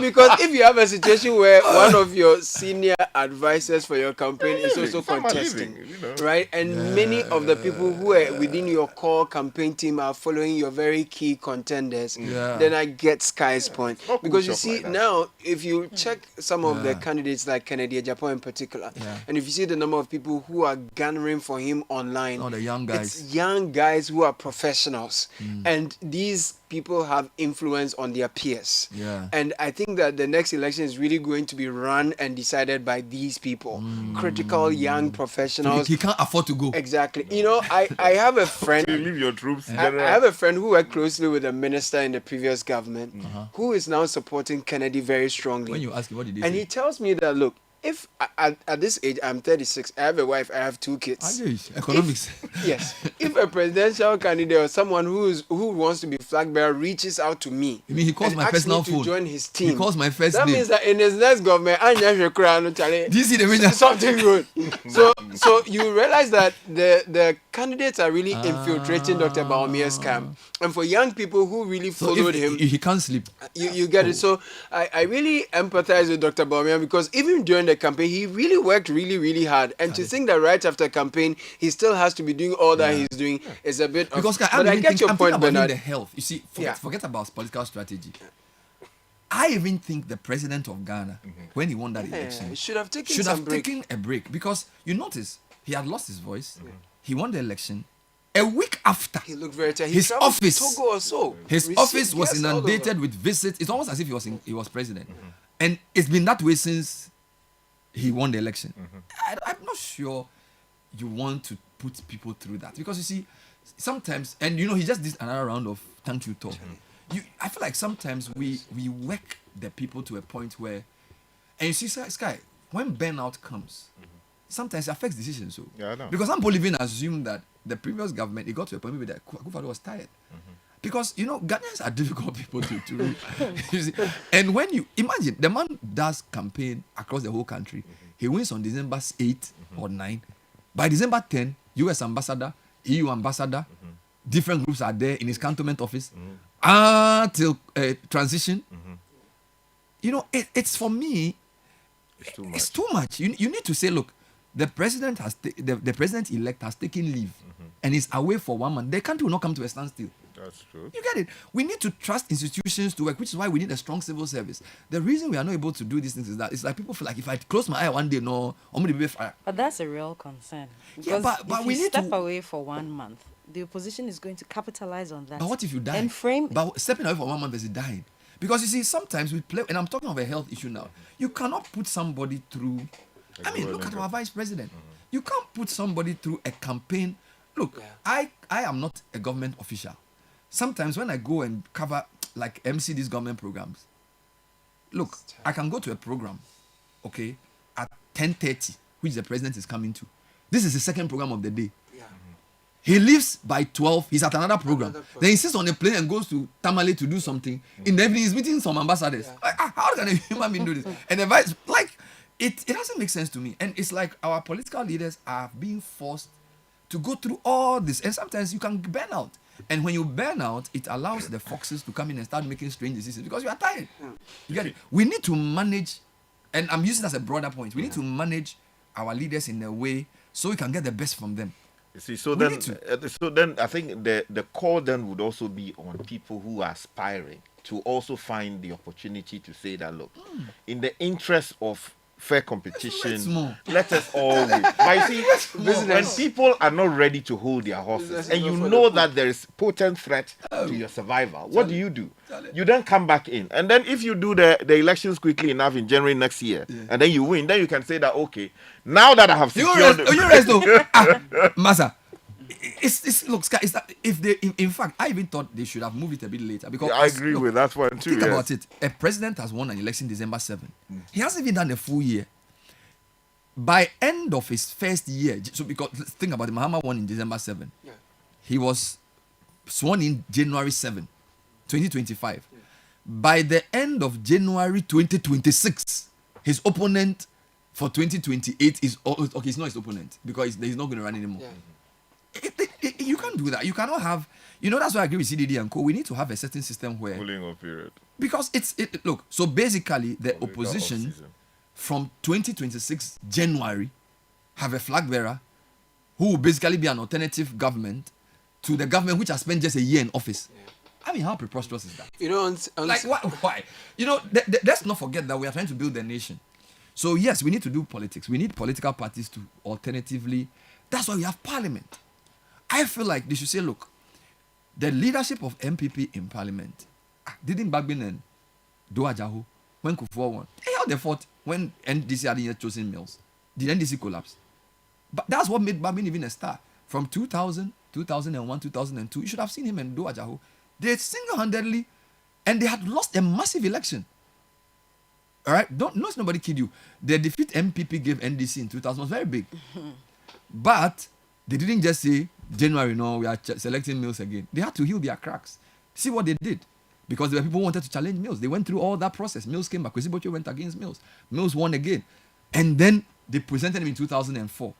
D: Because if you have a situation where one of your senior advisors for your campaign is also contesting, right? And many of the people who are within your core campaign team are following your very key contenders,
A: Yeah.
D: then I get Sky's point.
E: Not
D: Because you
E: cool stuff
D: see,
E: like that.
D: now, if you check some of the candidates like Kennedy Agyapong in particular, and if you see the number of people who are garnering for him online,
A: Oh, the young guys.
D: it's young guys who are professionals, and these people have influence on their peers.
A: Yeah.
D: And I think that the next election is really going to be run and decided by these people, critical young professionals.
A: He can't afford to go.
D: Exactly. I have a friend.
E: You leave your troops.
D: I have a friend who worked closely with a minister in the previous government, who is now supporting Kennedy very strongly.
A: When you ask him, what did he
D: And
A: say?
D: he tells me that, look, if at this age, I'm 36, I have a wife, I have 2 kids.
A: Economics.
D: Yes. If a presidential candidate or someone who wants to be flag bearer reaches out to me,
A: You mean he calls
D: and
A: my
D: asks
A: personal
D: me to
A: phone?
D: join his team,
A: He calls my first
D: that
A: name.
D: means that in his next government,
A: Do you see the way that-
D: something good. So you realize that the candidates are really infiltrating Dr. Bawumia's camp. And for young people who really followed him,
A: he can't sleep.
D: You get it. So I really empathize with Dr. Bawumia, because even during the campaign, he really worked really, really hard. And to think that right after campaign, he still has to be doing all that he's doing is a bit
A: Because
D: but I get your
A: I'm
D: point,
A: thinking about
D: Bernard.
A: the health. You see, forget about political strategy. I even think the president of Ghana, when he won that election,
D: Should have taken
A: taken a break, because you notice he had lost his voice. He won the election. A week after,
D: He looked very tired.
A: his office,
D: Togo or so.
A: his
D: Received
A: office was
D: guests all over.
A: inundated with visits. It's almost as if he was president, and it's been that way since he won the election. I'm not sure you want to put people through that, because you see, sometimes, and you know, he just did another round of thank you talk. I feel like sometimes we work the people to a point where, and you see, Sky, when burnout comes, sometimes it affects decisions. So
E: Yeah, I know.
A: because some people even assume that the previous government, it got to a point maybe that Akufo-Addo was tired. Because you know, Ghanaians are difficult people to rule. You see? And when you imagine the man does campaign across the whole country, he wins on December 8 or 9. By December 10, US ambassador, EU ambassador, different groups are there in his cantonment office until transition. You know, it's for me, it's too much. You need to say, look, the president the president-elect has taken leave and is away for 1 month. The country will not come to a standstill.
E: That's true.
A: You get it? We need to trust institutions to work, which is why we need a strong civil service. The reason we are not able to do these things is that it's like people feel like if I close my eye one day, no, I'm going to be fired.
C: But that's a real concern.
A: Yeah,
C: Because
A: but
C: if
A: we
C: you
A: need
C: step
A: to-
C: away for 1 month, the opposition is going to capitalize on that.
A: But what if you die?
C: And frame
A: But stepping away for 1 month is dying. Because you see, sometimes we play, and I'm talking of a health issue now. You cannot put somebody through. I mean, look at our vice president. You can't put somebody through a campaign. Look, I am not a government official. Sometimes when I go and cover, like MC these government programs, look, I can go to a program, okay, at 10:30, which the president is coming to. This is the second program of the day. He leaves by 12. He's at another program. Then he sits on a plane and goes to Tamale to do something. In the evening, he's meeting some ambassadors. Like, how can a human being do this? And the vice, like, it doesn't make sense to me. And it's like our political leaders are being forced to go through all this. And sometimes you can burn out. And when you burn out, it allows the foxes to come in and start making strange decisions because you are tired. You get it? We need to manage, and I'm using it as a broader point. We need to manage our leaders in a way so we can get the best from them.
E: You see, so
A: We
E: then,
A: need
E: I think the call then would also be on people who are aspiring to also find the opportunity to say that, look, in the interest of fair competition,
A: more.
E: let us all win. But you see, when people are not ready to hold their horses, and you know that there is potent threat to your survival, what do? You then come back in, and then if you do the elections quickly enough in January next year, and then you win, then you can say that, okay, now that I have secured,
A: You rest though. Masa. It's look, Sky, it's that if they in fact I even thought they should have moved it a bit later because
E: I agree
A: look,
E: with that one too.
A: Think
E: yes.
A: about it. A president has won an election December 7. He hasn't even done a full year. By end of his first year, so because think about it, Mahama won in December 7. He was sworn in January 7, 2025. By the end of January 2026, his opponent for 2028 is okay. It's not his opponent because he's not going to run anymore. You can't do that. You cannot have. That's why I agree with CDD and Co. We need to have a certain system where
E: Cooling off period.
A: because look. So basically, the opposition
E: off-season.
A: from 2026 January have a flag bearer who will basically be an alternative government to the government which has spent just a year in office. I mean, how preposterous is that? Like why? Let's not forget that we are trying to build a nation. So yes, we need to do politics. We need political parties to alternatively. That's why we have parliament. I feel like they should say, look, the leadership of NPP in parliament didn't Bagbin and Doajaho when Kufuor won. They held the fort when NDC hadn't yet chosen Mills. Did NDC collapse? But that's what made Bagbin even a star. From 2000, 2001, 2002, you should have seen him and Doajaho. They single-handedly, and they had lost a massive election. All right? Don't let nobody kid you. The defeat MPP gave NDC in 2000 was very big. But they didn't just say, January, no, we are selecting Mills again. They had to heal their cracks. See what they did. Because there were people who wanted to challenge Mills. They went through all that process. Mills came back. Kwesi Botcho went against Mills. Mills won again. And then they presented him in 2004.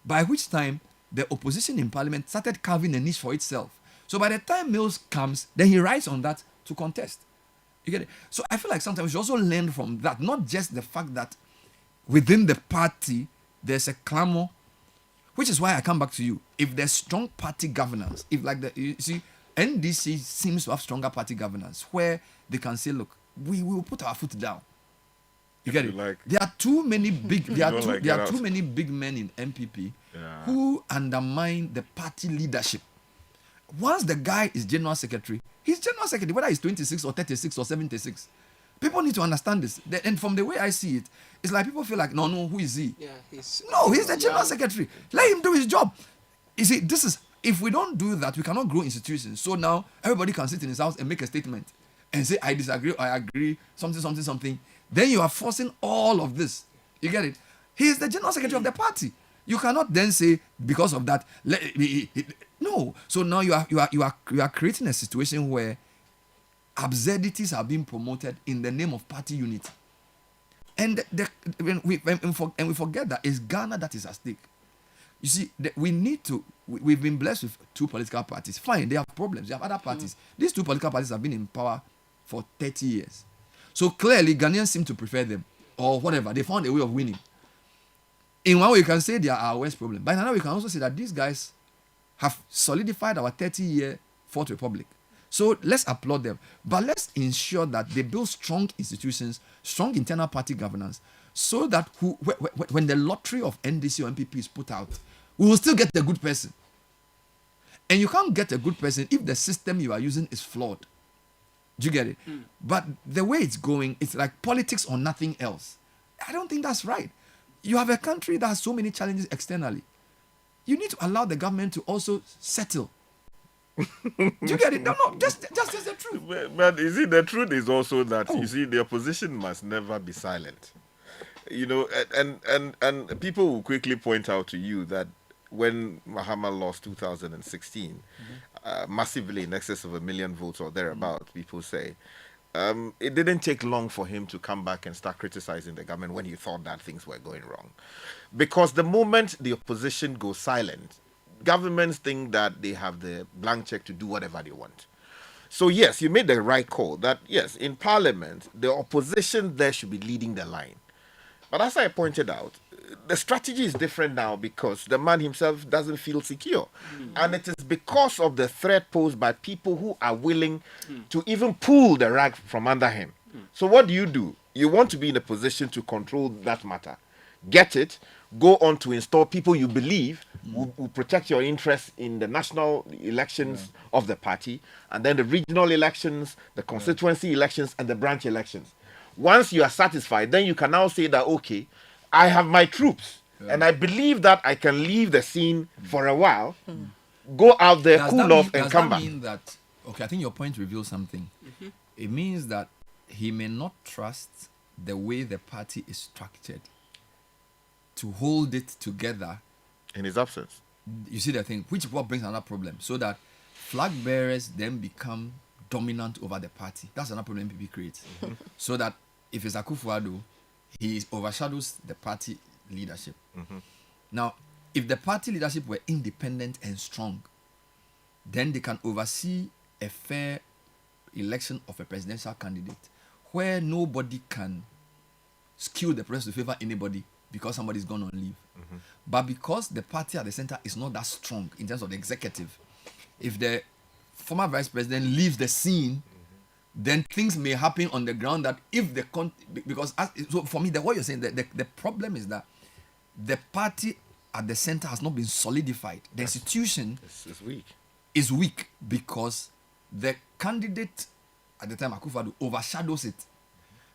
A: By which time, the opposition in parliament started carving a niche for itself. So by the time Mills comes, then he rides on that to contest. You get it? So I feel like sometimes we should also learn from that, not just the fact that within the party there's a clamor, which is why I come back to you. If there's strong party governance, if like you see, NDC seems to have stronger party governance where they can say, look, we will put our foot down. You get it?
E: Like,
A: there are too many big there are too
E: out.
A: many big men in NPP who undermine the party leadership. Once the guy is general secretary, he's general secretary, whether he's 26 or 36 or 76. People need to understand this. And from the way I see it, it's like people feel like, no, who is he?
D: Yeah, he's
A: the general secretary. Let him do his job. You see, this is, if we don't do that, we cannot grow institutions. So now everybody can sit in his house and make a statement and say, I disagree, I agree, something. Then you are forcing all of this. You get it? He is the general secretary of the party. You cannot then say, because of that, no. So now you are creating a situation where absurdities are being promoted in the name of party unity. And we forget that it's Ghana that is at stake. You see, we've been blessed with two political parties. Fine, they have problems. They have other parties. These two political parties have been in power for 30 years. So clearly, Ghanaians seem to prefer them or whatever. They found a way of winning. In one way, you can say they are our worst problem. But in another way, you can also say that these guys have solidified our 30-year Fourth Republic. So let's applaud them. But let's ensure that they build strong institutions, strong internal party governance, so that when the lottery of NDC or NPP is put out, we will still get a good person. And you can't get a good person if the system you are using is flawed. Do you get it? But the way it's going, it's like politics or nothing else. I don't think that's right. You have a country that has so many challenges externally. You need to allow the government to also settle. Do you get it? No, just the truth.
E: But you see, the truth is also that you see, the opposition must never be silent. You know, and people will quickly point out to you that when Mahama lost 2016, massively in excess of 1 million votes or thereabout, people say, it didn't take long for him to come back and start criticizing the government when he thought that things were going wrong. Because the moment the opposition goes silent, governments think that they have the blank check to do whatever they want. So yes, you made the right call that yes, in Parliament, the opposition there should be leading the line. But as I pointed out, the strategy is different now because the man himself doesn't feel secure. And it is because of the threat posed by people who are willing to even pull the rug from under him. So what do? You want to be in a position to control that matter. Get it, go on to install people you believe will protect your interests in the national elections of the party, and then the regional elections, the constituency elections, and the branch elections. Once you are satisfied, then you can now say that, okay, I have my troops, and I believe that I can leave the scene for a while, go out there, cool off, and come back.
A: Does that mean that, okay, I think your point reveals something. It means that he may not trust the way the party is structured to hold it together
E: In his absence.
A: You see the thing, which what brings another problem, so that flag bearers then become dominant over the party. That's another problem NPP creates. So that if it's Akufo-Addo, he overshadows the party leadership. Now, if the party leadership were independent and strong, then they can oversee a fair election of a presidential candidate where nobody can skew the press to favor anybody because somebody's gone on leave. But because the party at the center is not that strong in terms of the executive, if the former vice president leaves the scene, then things may happen on the ground that if the so for me, what you're saying, the problem is that the party at the center has not been solidified. The institution is weak because the candidate at the time, Akufo-Addo, overshadows it.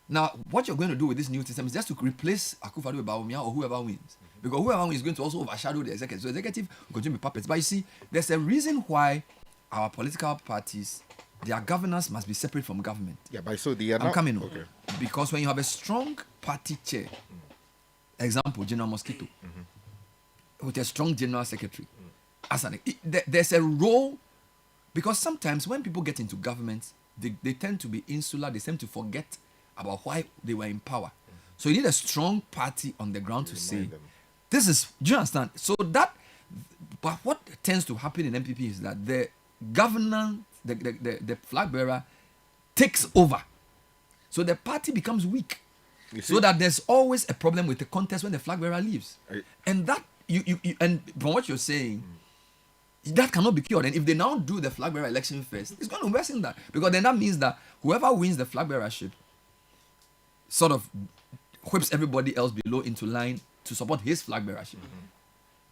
A: Now, what you're going to do with this new system is just to replace Akufo-Addo with Bawumia or whoever wins. Because whoever wins is going to also overshadow the executive. So the executive will continue to be puppets. But you see, there's a reason why our political parties, their governance must be separate from government.
E: Yeah, but so they are
A: I'm coming on. Because when you have a strong party chair, example, General Mosquito, with a strong general secretary, there's a role, because sometimes when people get into government, they tend to be insular, they tend to forget about why they were in power. So you need a strong party on the ground to say, this is, do you understand? So that but what tends to happen in NPP is that the governance, the flag bearer takes over. So the party becomes weak. So that there's always a problem with the contest when the flag bearer leaves. And that, you and from what you're saying, that cannot be cured. And if they now do the flag bearer election first, it's going to worsen that. Because then that means that whoever wins the flag bearership sort of whips everybody else below into line to support his flag bearership.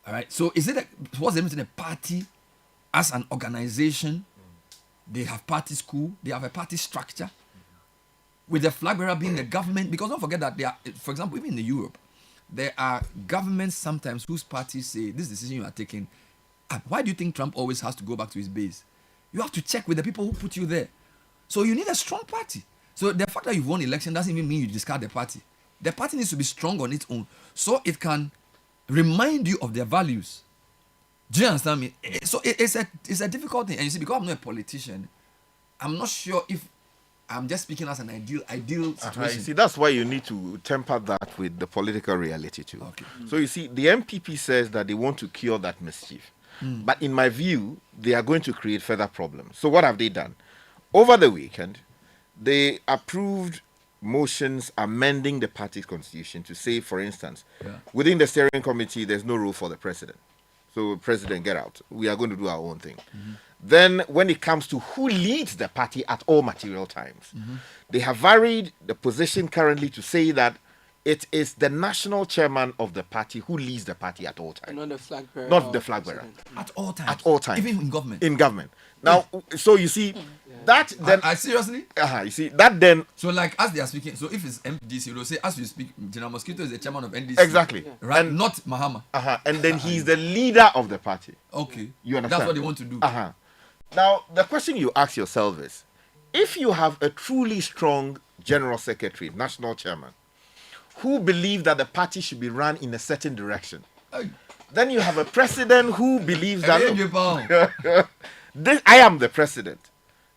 A: All right. So is it what's the difference in a party as an organization? They have party school. They have a party structure. With the flag bearer being the government, because don't forget that there are, for example, even in Europe, there are governments sometimes whose parties say this decision you are taking. Why do you think Trump always has to go back to his base? You have to check with the people who put you there. So you need a strong party. So the fact that you've won election doesn't even mean you discard the party. The party needs to be strong on its own, so it can remind you of their values. Do you understand me? So it's a difficult thing. And you see, because I'm not a politician, I'm not sure if I'm just speaking as an ideal situation.
E: You see, that's why you need to temper that with the political reality too.
A: Okay.
E: So you see, the MPP says that they want to cure that mischief. But in my view, they are going to create further problems. So what have they done? Over the weekend, they approved motions amending the party's constitution to say, for instance, within the steering committee, there's no role for the president. So president, get out. We are going to do our own thing. Then when it comes to who leads the party at all material times, they have varied the position currently to say that it is the national chairman of the party who leads the party at all times.
D: Not the flag bearer.
E: Not the flag bearer.
A: At all times.
E: At all times.
A: Even in government.
E: In government. Now, so you see, that then...
A: I seriously?
E: You see, that then...
A: So like, as they are speaking, so if it's MDC, they'll say, as you speak, General Mosquito is the chairman of NDC.
E: Exactly.
A: Right?
E: And,
A: not Mahama.
E: And then he's the leader of the party.
A: Okay.
E: You understand?
A: That's what they want to do.
E: Now, the question you ask yourself is, if you have a truly strong general secretary, national chairman, who believe that the party should be run in a certain direction, then you have a president who believes that I am the president.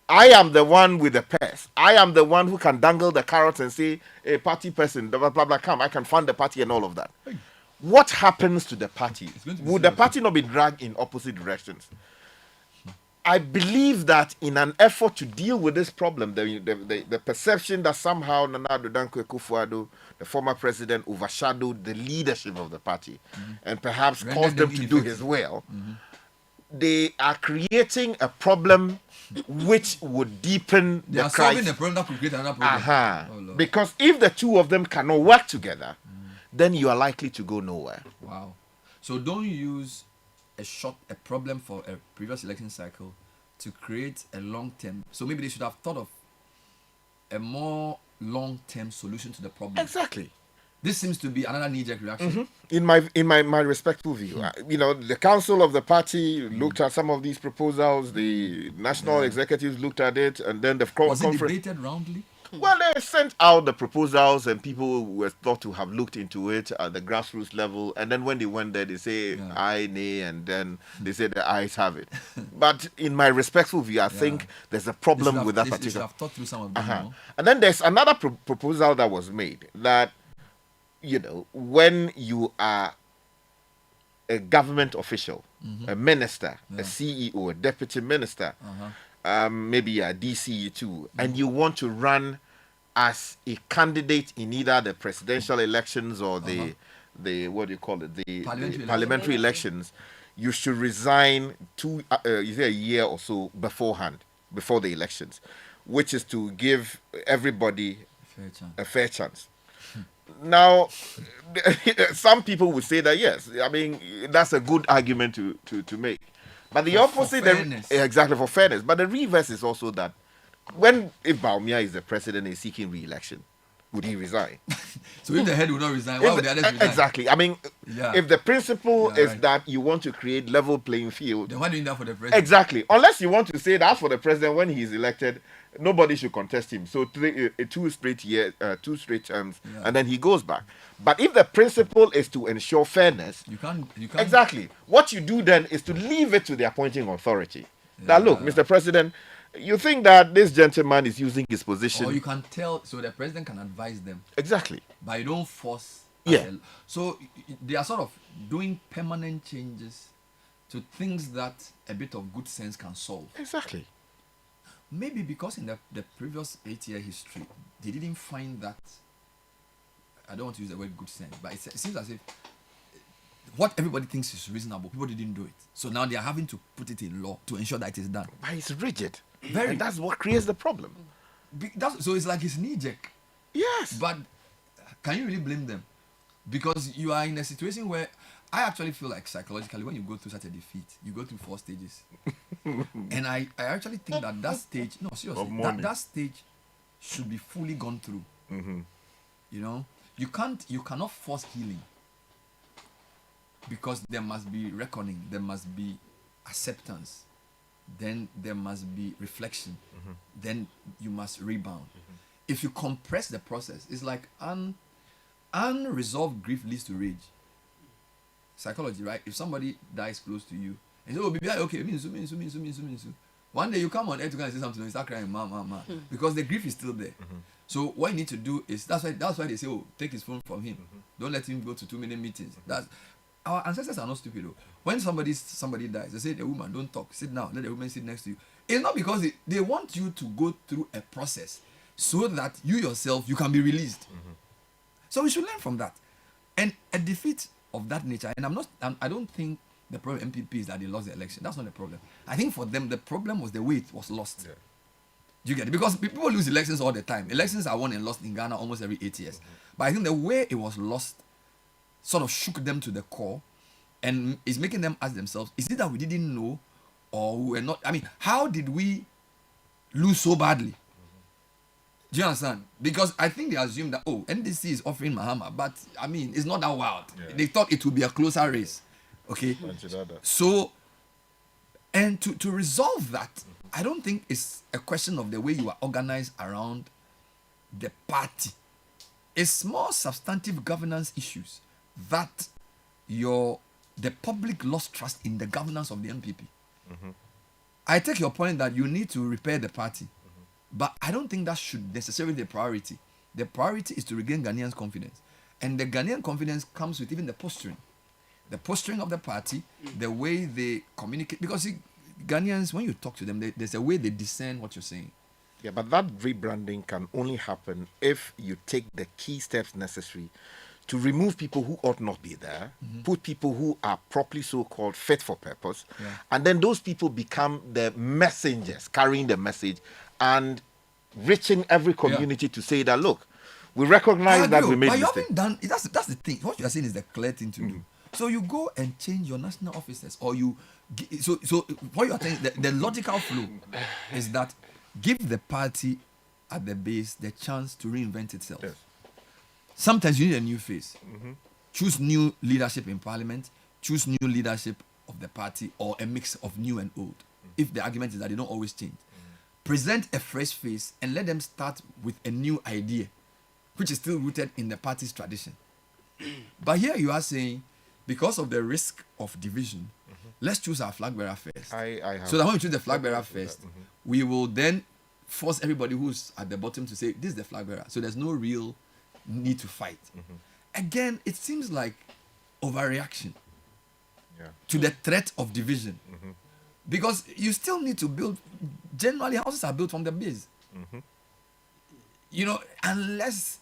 E: I am the one with the purse. I am the one who can dangle the carrots and say, a party person, blah, blah, blah, come. I can fund the party and all of that. What happens to the party? Would the party not be dragged in opposite directions? I believe that in an effort to deal with this problem, the perception that somehow Nana Addo Dankwa Akufo-Addo, the former president, overshadowed the leadership of the party and perhaps caused them to do his will, they are creating a problem which would deepen
A: they are solving the problem that could create another problem.
E: Because if the two of them cannot work together, then you are likely to go nowhere.
A: Wow. So don't use a problem for a previous election cycle to create a long-term. So maybe they should have thought of a more long-term solution to the problem.
E: Exactly.
A: This seems to be another knee-jerk reaction.
E: In my respectful view, the council of the party looked at some of these proposals. The national executives looked at it, and then the
A: was
E: conference.
A: Was it debated roundly?
E: Well, they sent out the proposals, and people were thought to have looked into it at the grassroots level. And then when they went there, they say aye, nay, and then they say the ayes have it. But in my respectful view, I think there's a problem with that particular.
A: They should have thought through some of them.
E: And then there's another proposal that was made that, when you are a government official, a minister, a CEO, a deputy minister, maybe a DCE too, and you want to run as a candidate in either the presidential elections or the parliamentary elections, you should resign a year or so beforehand, before the elections, which is to give everybody a fair chance. Now, some people would say that yes, I mean that's a good argument to make. But the opposite, exactly, for fairness. But the reverse is also that if Bawumia is the president and is seeking re-election, would he resign?
A: So if the head would not resign, why would the others resign?
E: Exactly. I mean, if the principle is that you want to create level playing field,
A: then why doing that for the president?
E: Exactly. Unless you want to say that for the president, when he is elected, nobody should contest him. So two straight terms, and then he goes back. But if the principle is to ensure fairness,
A: you can't.
E: Exactly. What you do then is to leave it to the appointing authority. Now, look, Mr. President, you think that this gentleman is using his position.
A: Or you can tell, so the president can advise them.
E: Exactly.
A: But you don't force.
E: Yeah.
A: So they are sort of doing permanent changes to things that a bit of good sense can solve.
B: Exactly.
A: Maybe because in the previous 8-year history, they didn't find that, I don't want to use the word good sense, but it seems as if what everybody thinks is reasonable, people didn't do it. So now they are having to put it in law to ensure that it is done.
B: But it's rigid.
A: Very.
B: And that's what creates the problem.
A: So it's like it's knee-jerk.
B: Yes.
A: But can you really blame them? Because you are in a situation where I actually feel like psychologically when you go through such a defeat, you go through 4 stages. And I actually think that stage, no, seriously, that stage should be fully gone through. You know, you cannot force healing. Because there must be reckoning, there must be acceptance, then there must be reflection, then you must rebound. If you compress the process, it's like unresolved grief leads to rage. Psychology, right? If somebody dies close to you, and you say, oh, baby, okay, me. One day you come on air to go and say something, and you start crying, ma. Because the grief is still there. So what you need to do is, that's why they say, oh, take his phone from him. Don't let him go to too many meetings. Our ancestors are not stupid though. When somebody dies, they say, the woman, don't talk, sit down, let the woman sit next to you. It's not because they want you to go through a process so that you yourself, you can be released. So we should learn from that. And a defeat of that nature, and I don't think the problem MPP is that they lost the election. That's not the problem. I think for them, the problem was the way it was lost. Yeah. Do you get it? Because people lose elections all the time. Elections are won and lost in Ghana almost every 8 years. But I think the way it was lost sort of shook them to the core and is making them ask themselves, is it that we didn't know or we were not? I mean, how did we lose so badly? Do you understand? Because I think they assumed that, oh, NDC is offering Mahama, but I mean, it's not that wild. Yeah. They thought it would be a closer race. Okay? So, and to resolve that, I don't think it's a question of the way you are organized around the party. It's more substantive governance issues that the public lost trust in the governance of the NPP. I take your point that you need to repair the party, but I don't think that should necessarily be the priority. The priority is to regain Ghanaians' confidence. And the Ghanaian confidence comes with even the posturing. The posturing of the party, the way they communicate. Because see, Ghanaians, when you talk to them, there's a way they discern what you're saying.
B: Yeah, but that rebranding can only happen if you take the key steps necessary to remove people who ought not be there, put people who are properly so-called fit for purpose, and then those people become the messengers carrying the message and reaching every community to say that, look, we recognize that we made mistakes.
A: But you haven't done, that's the thing. What you are saying is the clear thing to do. So you go and change your national officers, or so what you are saying, the logical flow is that give the party at the base the chance to reinvent itself. Yes. Sometimes you need a new face. Choose new leadership in parliament, choose new leadership of the party, or a mix of new and old. If the argument is that they don't always change. Present a fresh face and let them start with a new idea, which is still rooted in the party's tradition. But here you are saying, because of the risk of division, let's choose our flag bearer first. So that when we choose the flag bearer first, we will then force everybody who's at the bottom to say, this is the flag bearer. So there's no real need to fight. Again, it seems like overreaction to the threat of division. Because you still need to build, generally houses are built from the base. You know, unless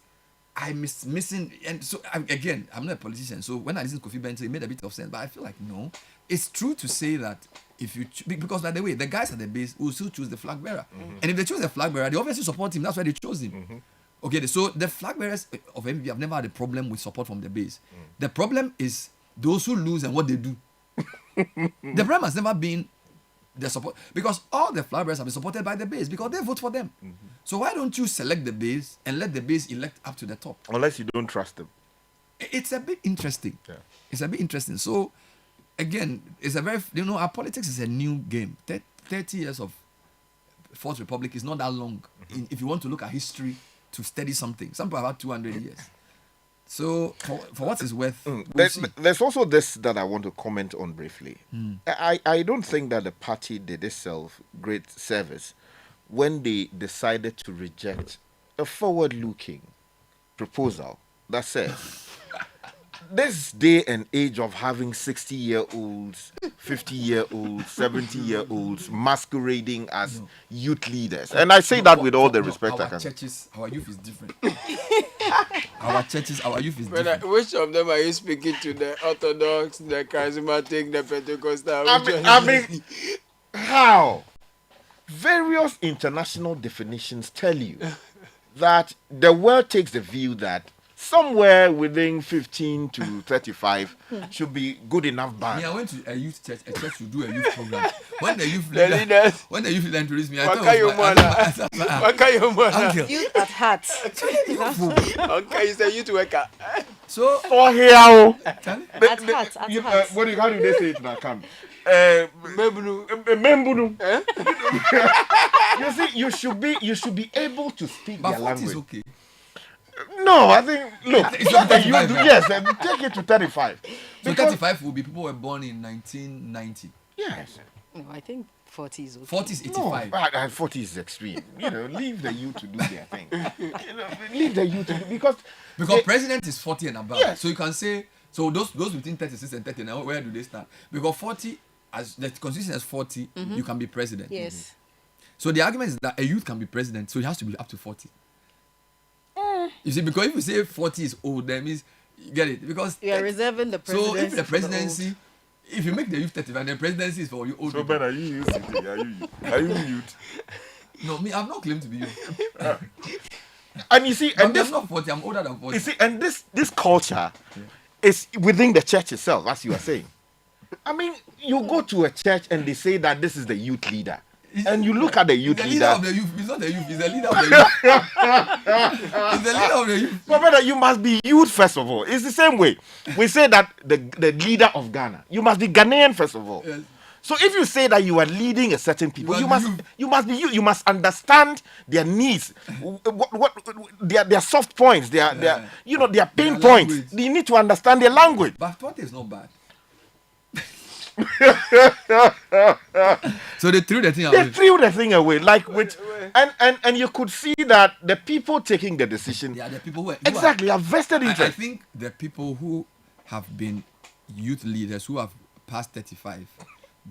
A: I'm missing, and so again, I'm not a politician, so when I listen to Kofi Bento, it made a bit of sense, but I feel like no, it's true to say that if you, because by the way, the guys at the base will still choose the flag bearer. And if they choose the flag bearer, they obviously support him, that's why they chose him. Okay, so the flag bearers of MPP have never had a problem with support from the base. The problem is those who lose and what they do. The problem has never been the support, because all the flag bearers have been supported by the base because they vote for them. So why don't you select the base and let the base elect up to the top?
B: Unless you don't trust them.
A: It's a bit interesting. It's a bit interesting. So again, it's a very, our politics is a new game. 30 years of Fourth Republic is not that long. If you want to look at history to study something, some people have had 200 years. So for what it's worth,
B: there's also this that I want to comment on briefly. I don't think that the party did itself great service when they decided to reject a forward-looking proposal that says
E: this day and age of having 60-year-olds, 50-year-olds, 70-year-olds masquerading as youth leaders, and I say that with all the respect I can.
A: Churches, our youth is different. Our churches, our youth is
D: Brother,
A: different.
D: which of them are you speaking to? The Orthodox, the Charismatic, the Pentecostal?
E: I mean, how? Various international definitions tell you that the world takes the view that somewhere within 15 to 35 should be good enough band.
A: I went to a youth church. A church should do a youth program. When the youth
D: The
A: leader,
D: leaders.
A: when the youth leader introduced me, I
D: Waka
A: thought it
D: you
A: was
D: mana. Waka you mana.
A: uncle.
C: Youth at heart.
D: Okay, you say you to worker.
A: So,
E: For here,
A: Charlie,
C: At heart, at heart.
E: how do they say it in account?
D: Membunu.
E: Membunu. You see, you should be able to speak
A: but
E: their
A: 40 is
E: language.
A: okay.
E: No, I think look,
A: It's not 35, right?
E: yes, and take it to 35.
A: So
E: Because-
A: 35 will be people who were born in 1990.
E: Yes.
C: No, I think 40 is okay.
A: 40 is
E: No,
A: 85.
E: 40 is extreme. Leave the youth to do their thing. Leave the youth to do
A: Because
E: they-
A: president is 40 and above.
E: Yes.
A: So you can say, so those between 36 and 39, where do they stand? Because 40, as the constitution is 40, you can be president.
C: Yes.
A: So the argument is that a youth can be president, so it has to be up to 40. You see, because if you say 40 is old, that means you get it. Because
C: You are reserving the presidency.
A: so if the
C: for the old.
A: presidency, if you make the youth 35, the presidency is for you old.
E: So
A: people.
E: Ben, are you youth? Are you youth?
A: No, me, I'm not claimed to be youth.
E: And you see,
A: I'm
E: and this
A: not 40, I'm older than 40.
E: you see, and this culture is within the church itself, as you are saying. I mean, you go to a church and they say that this is the youth leader. And you look at the youth
A: He's the leader
E: leader.
A: of the youth. He's not the youth. He's the leader of the youth. He's the leader of the youth.
E: But brother, you must be youth first of all. It's the same way. We say that the leader of Ghana, you must be Ghanaian first of all.
A: Yes.
E: So if you say that you are leading a certain people, you must be you. You must understand their needs, what their soft points, their their pain
A: Their
E: points.
A: language.
E: You need to understand their language.
A: But 40 is not bad. So they threw the thing
E: They
A: away.
E: threw the thing away, like with, and you could see that the people taking the decision
A: Yeah, the people who are
E: exactly have vested
A: I
E: interest.
A: think the people who have been youth leaders who have passed 35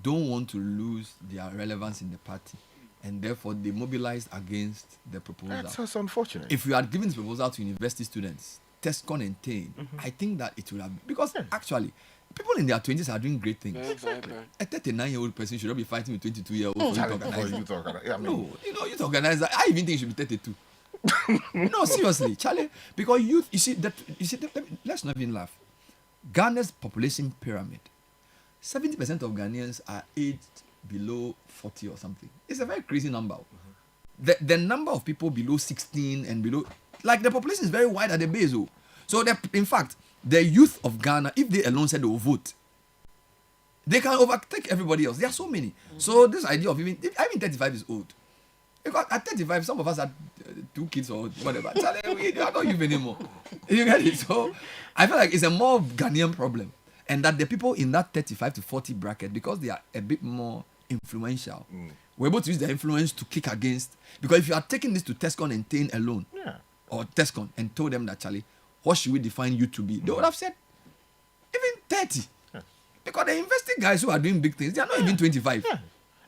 A: don't want to lose their relevance in the party, and therefore they mobilized against the proposal.
E: That's unfortunate.
A: If we had given this proposal to university students, TESCON and TANE, I think that it would have, because actually people in their 20s are doing great things.
E: Exactly.
A: A 39-year-old person should not be fighting with 22-year-olds for youth organizer.
E: I mean,
A: No, youth organizer. I even think it should be 32. No, seriously, Charlie. Because youth, let's not even laugh. Ghana's population pyramid, 70% of Ghanaians are aged below 40 or something. It's a very crazy number. The number of people below 16 and below, like the population is very wide at the base. So in fact, the youth of Ghana, if they alone said they will vote, they can overtake everybody else. There are so many. So this idea of even 35 is old. Because at 35, some of us had 2 kids or whatever. Charlie, we are not youth anymore. You get it? So I feel like it's a more Ghanaian problem. And that the people in that 35 to 40 bracket, because they are a bit more influential, we're able to use their influence to kick against. Because if you are taking this to TESCON and TANE alone, or TESCON, and told them that, Charlie, what should we define you to be? They would have said, even 30. Because the investing guys who are doing big things, they are not even 25.
E: yeah.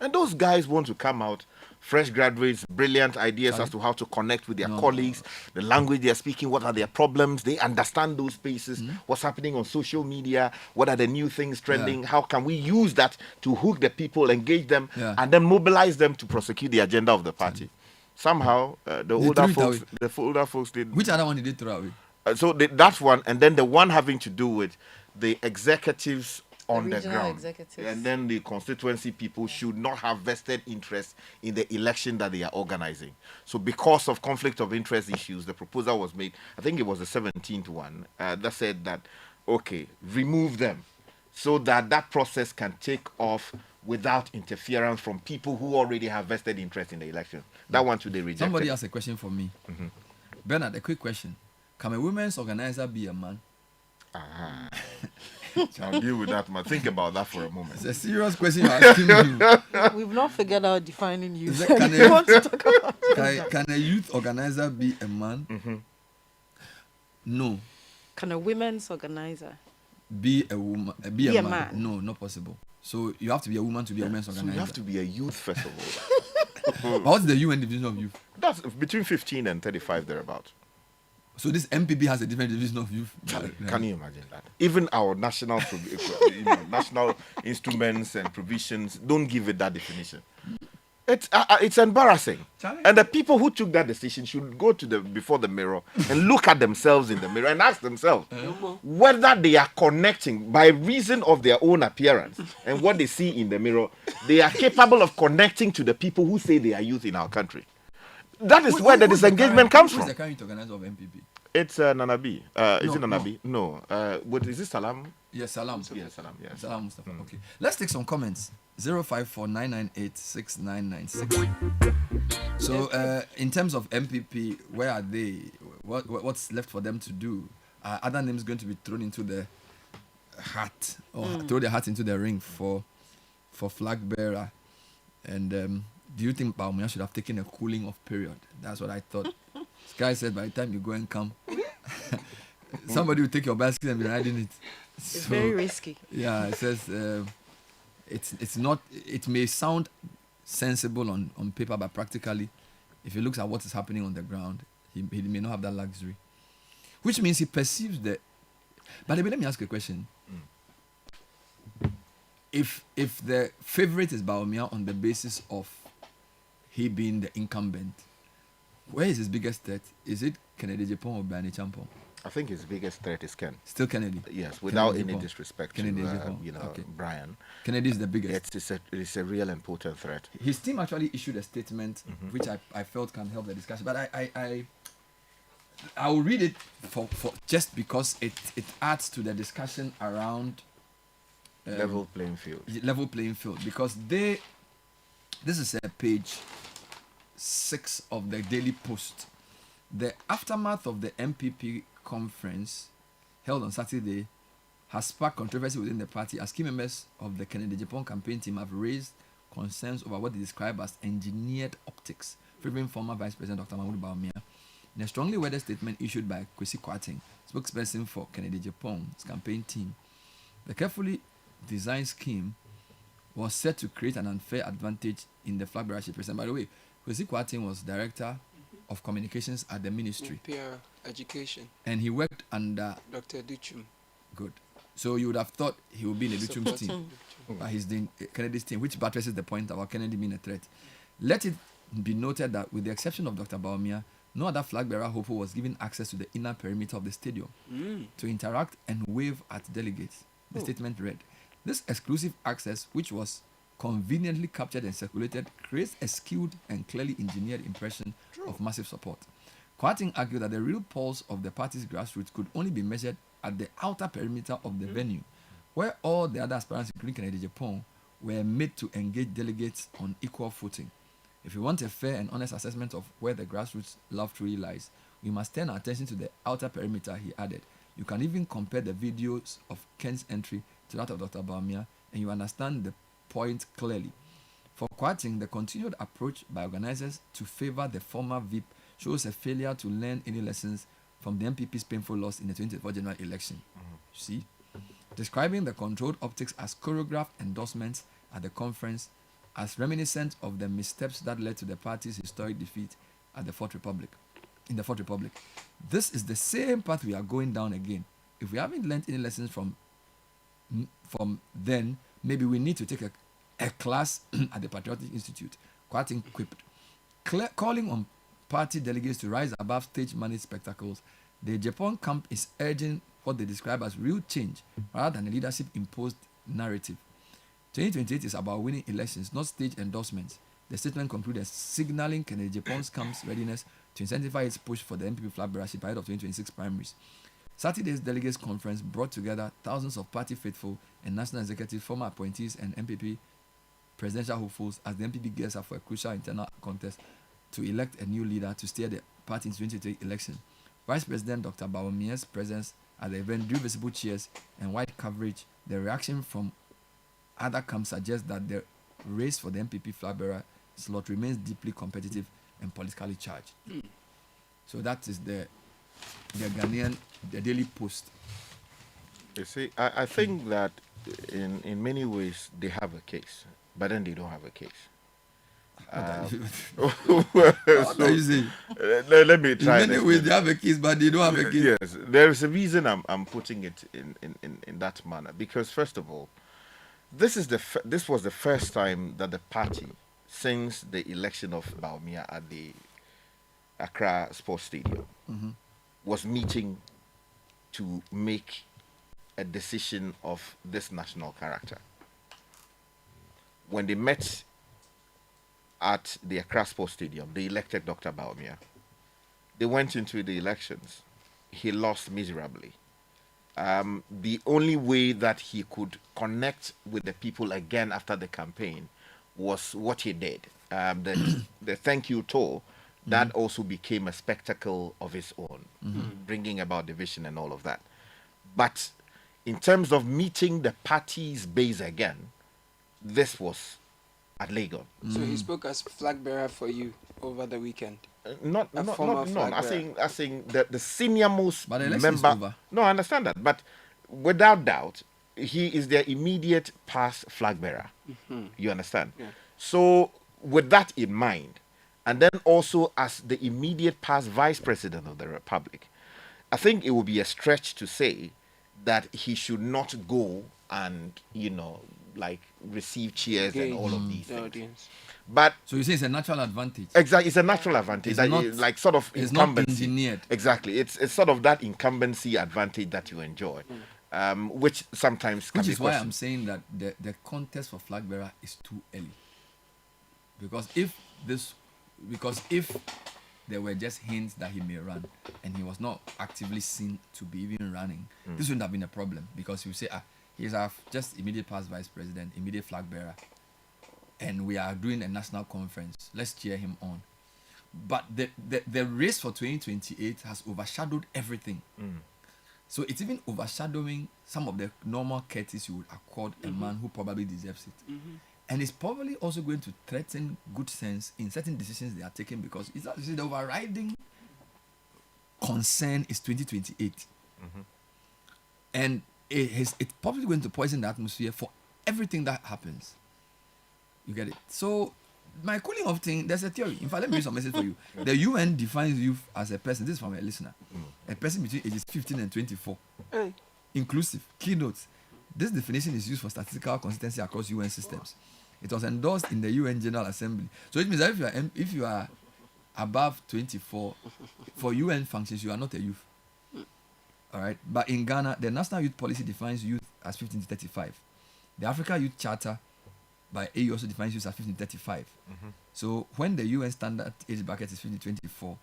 E: And those guys want to come out, fresh graduates, brilliant ideas as to how to connect with their colleagues, the language they are speaking, what are their problems. They understand those spaces, what's happening on social media, what are the new things trending, how can we use that to hook the people, engage them, and then mobilize them to prosecute the agenda of the party. Somehow, the older folks did.
A: Which other one did they throw away?
E: That one, and then the one having to do with the executives on the
C: regional
E: ground,
C: executives.
E: and then the constituency people should not have vested interest in the election that they are organizing. So because of conflict of interest issues, the proposal was made, I think it was the 17th one, that said that, okay, remove them so that that process can take off without interference from people who already have vested interest in the election. That one too they rejected.
A: Somebody has a question for me. Bernard, a quick question. Can a women's organizer be a man?
E: I'll deal with that, man. Think about that for a moment.
A: It's a serious question you're asking me.
C: We've not figured out defining you.
A: Is it- can
C: We
A: a-
C: want to talk about
A: Can a youth organizer be a man? No.
C: Can a women's organizer
A: be a woman, be a man?
C: man?
A: No, not possible. So you have to be a woman to be a women's
B: So
A: organizer.
B: you have to be a youth first of all.
A: But what's the UN division of youth?
B: That's between 15 and 35 thereabouts.
A: So this MPP has a different division of youth.
B: Can you imagine that? Even our national national instruments and provisions don't give it that definition. It's embarrassing.
A: Charlie.
B: And the people who took that decision should go to before the mirror and look at themselves in the mirror and ask themselves whether they are connecting by reason of their own appearance and what they see in the mirror. They are capable of connecting to the people who say they are youth in our country. That is where the disengagement comes from.
A: Who's the current organizer of MPP?
B: It's Nanabi. Is it
A: No,
B: Nanabi? No. What is it? Salam?
A: Yes, Salam.
B: Yes, Salam. Yes.
A: Salam Mustafa. Okay. Let's take some comments. 054-998-6996. So, in terms of MPP, where are they? What's left for them to do? Are other names going to be thrown into the hat or throw their hat into the ring for Flagbearer? And do you think Bawumia should have taken a cooling off period? That's what I thought. This guy said by the time you go and come, somebody will take your bicycle and be riding it.
C: It's very risky.
A: Yeah, it says it's not. It may sound sensible on paper, but practically, if he looks at what is happening on the ground, he may not have that luxury. Which means he perceives the. But let me ask you a question. If the favorite is Bawumia on the basis of he being the incumbent, where is his biggest threat? Is it Kennedy Japan or Bani Champon?
B: I think his biggest threat is Ken.
A: Still Kennedy.
B: Yes, without
A: Kennedy
B: any
A: Japan.
B: disrespect
A: Kennedy
B: to
A: Japan. Okay.
B: Brian.
A: Kennedy is the biggest.
B: It's a real important threat.
A: His team actually issued a statement which I felt can help the discussion, but I will read it for just because it adds to the discussion around
B: Level playing field.
A: Because this is a page 6 of the Daily Post. The aftermath of the NPP conference held on Saturday has sparked controversy within the party as key members of the Kennedy Japan campaign team have raised concerns over what they describe as engineered optics, favoring former Vice President Dr. Mahmoud Bawumia. In a strongly worded statement issued by Kwesi Kwarteng, spokesperson for Kennedy Japan's campaign team, the carefully designed scheme was set to create an unfair advantage in the Flagbearer president. By the way, Kwesi Kwarteng was director of communications at the ministry.
D: PR education.
A: And he worked under
D: Dr. Duchum.
A: Good. So you would have thought he would be in the Duchum's team. But he's in Kennedy's team, which buttresses the point about Kennedy being a threat. Let it be noted that with the exception of Dr. Bawumia, no other Flagbearer hopeful was given access to the inner perimeter of the stadium to interact and wave at delegates. The statement read, "This exclusive access, which was conveniently captured and circulated, creates a skilled and clearly engineered impression of massive support." Kwarteng argued that the real pulse of the party's grassroots could only be measured at the outer perimeter of the venue, where all the other aspirants, including Kennedy Japan, were made to engage delegates on equal footing. If we want a fair and honest assessment of where the grassroots love truly lies, we must turn our attention to the outer perimeter, he added. You can even compare the videos of Ken's entry to that of Dr. Bawumia, and you understand the point clearly. For Kwarteng, the continued approach by organizers to favor the former VIP shows a failure to learn any lessons from the NPP's painful loss in the 24 general election. You see? Describing the controlled optics as choreographed endorsements at the conference as reminiscent of the missteps that led to the party's historic defeat at the Fourth Republic. In the Fourth Republic. This is the same path we are going down again. If we haven't learned any lessons from then, maybe we need to take a class at the Patriotic Institute. Kwarteng quipped. Calling on party delegates to rise above stage-managed spectacles, the Japan camp is urging what they describe as real change rather than a leadership-imposed narrative. 2028 is about winning elections, not stage endorsements. The statement concluded signaling Kennedy Japan's camp's readiness to incentivize its push for the NPP Flagbearership ahead of 2026 primaries. Saturday's Delegates Conference brought together thousands of party faithful and national executive former appointees and NPP presidential hopefuls as the NPP gears up for a crucial internal contest to elect a new leader to steer the party in 2023 election. Vice President Dr. Bawumia's presence at the event drew visible cheers and wide coverage. The reaction from other camps suggests that the race for the NPP Flagbearer slot remains deeply competitive and politically charged. So that is the the Daily Post.
E: You see, I think that in many ways they have a case, but then they don't have a case.
A: What are you saying?
E: Let me
A: In
E: try.
A: many ways, they have a case, but they don't have a case.
E: Yes, there is a reason I'm putting it in that manner. Because first of all, this was the first time that the party, since the election of Bawumia at the Accra Sports Stadium, was meeting to make a decision of this national character. When they met at the Accra Sports Stadium, they elected Dr. Bawumia. They went into the elections. He lost miserably. The only way that he could connect with the people again after the campaign was what he did. The thank you tour, that also became a spectacle of its own, bringing about division and all of that. But in terms of meeting the party's base again, this was at Lagos.
D: So he spoke as Flagbearer for you over the weekend.
E: Not
D: former
E: I think that the senior most
A: But the election is
E: member.
A: over.
E: No, I understand that, but without doubt, he is their immediate past flag bearer. You understand?
D: Yeah.
E: So with that in mind, and then also as the immediate past vice president of the republic, I think it would be a stretch to say that he should not go and like receive cheers and all of these
D: The
E: things.
D: audience.
E: But
A: So you say it's a natural advantage.
E: exactly, it's a natural advantage.
A: It's
E: That
A: not-
E: is like sort of
A: it's not
E: incumbency.
A: engineered.
E: Exactly, it's sort of that incumbency advantage that you enjoy, which sometimes can
A: Which
E: be
A: is why I'm
E: questioned.
A: saying that the contest for flag bearer is too early. Because if there were just hints that he may run and he was not actively seen to be even running, this wouldn't have been a problem, because you say, he's our just immediate past vice president, immediate flag bearer, and we are doing a national conference. Let's cheer him on. But the race for 2028 has overshadowed everything. So it's even overshadowing some of the normal courtesy you would accord a man who probably deserves it. And it's probably also going to threaten good sense in certain decisions they are taking, because it's actually the overriding concern is 2028. And it's probably going to poison the atmosphere for everything that happens. You get it? So my cooling off thing, there's a theory. In fact, let me read some message for you. The UN defines youth as a person. This is from a listener. A person between ages 15 and 24.
D: Hey.
A: Inclusive. Keynotes. This definition is used for statistical consistency across UN systems. It was endorsed in the UN General Assembly. So it means that if you are above 24, for UN functions, you are not a youth. All right. But in Ghana, the National Youth Policy defines youth as 15 to 35. The Africa Youth Charter by AU also defines youth as 15 to 35. So when the UN standard age bracket is 15 to 24,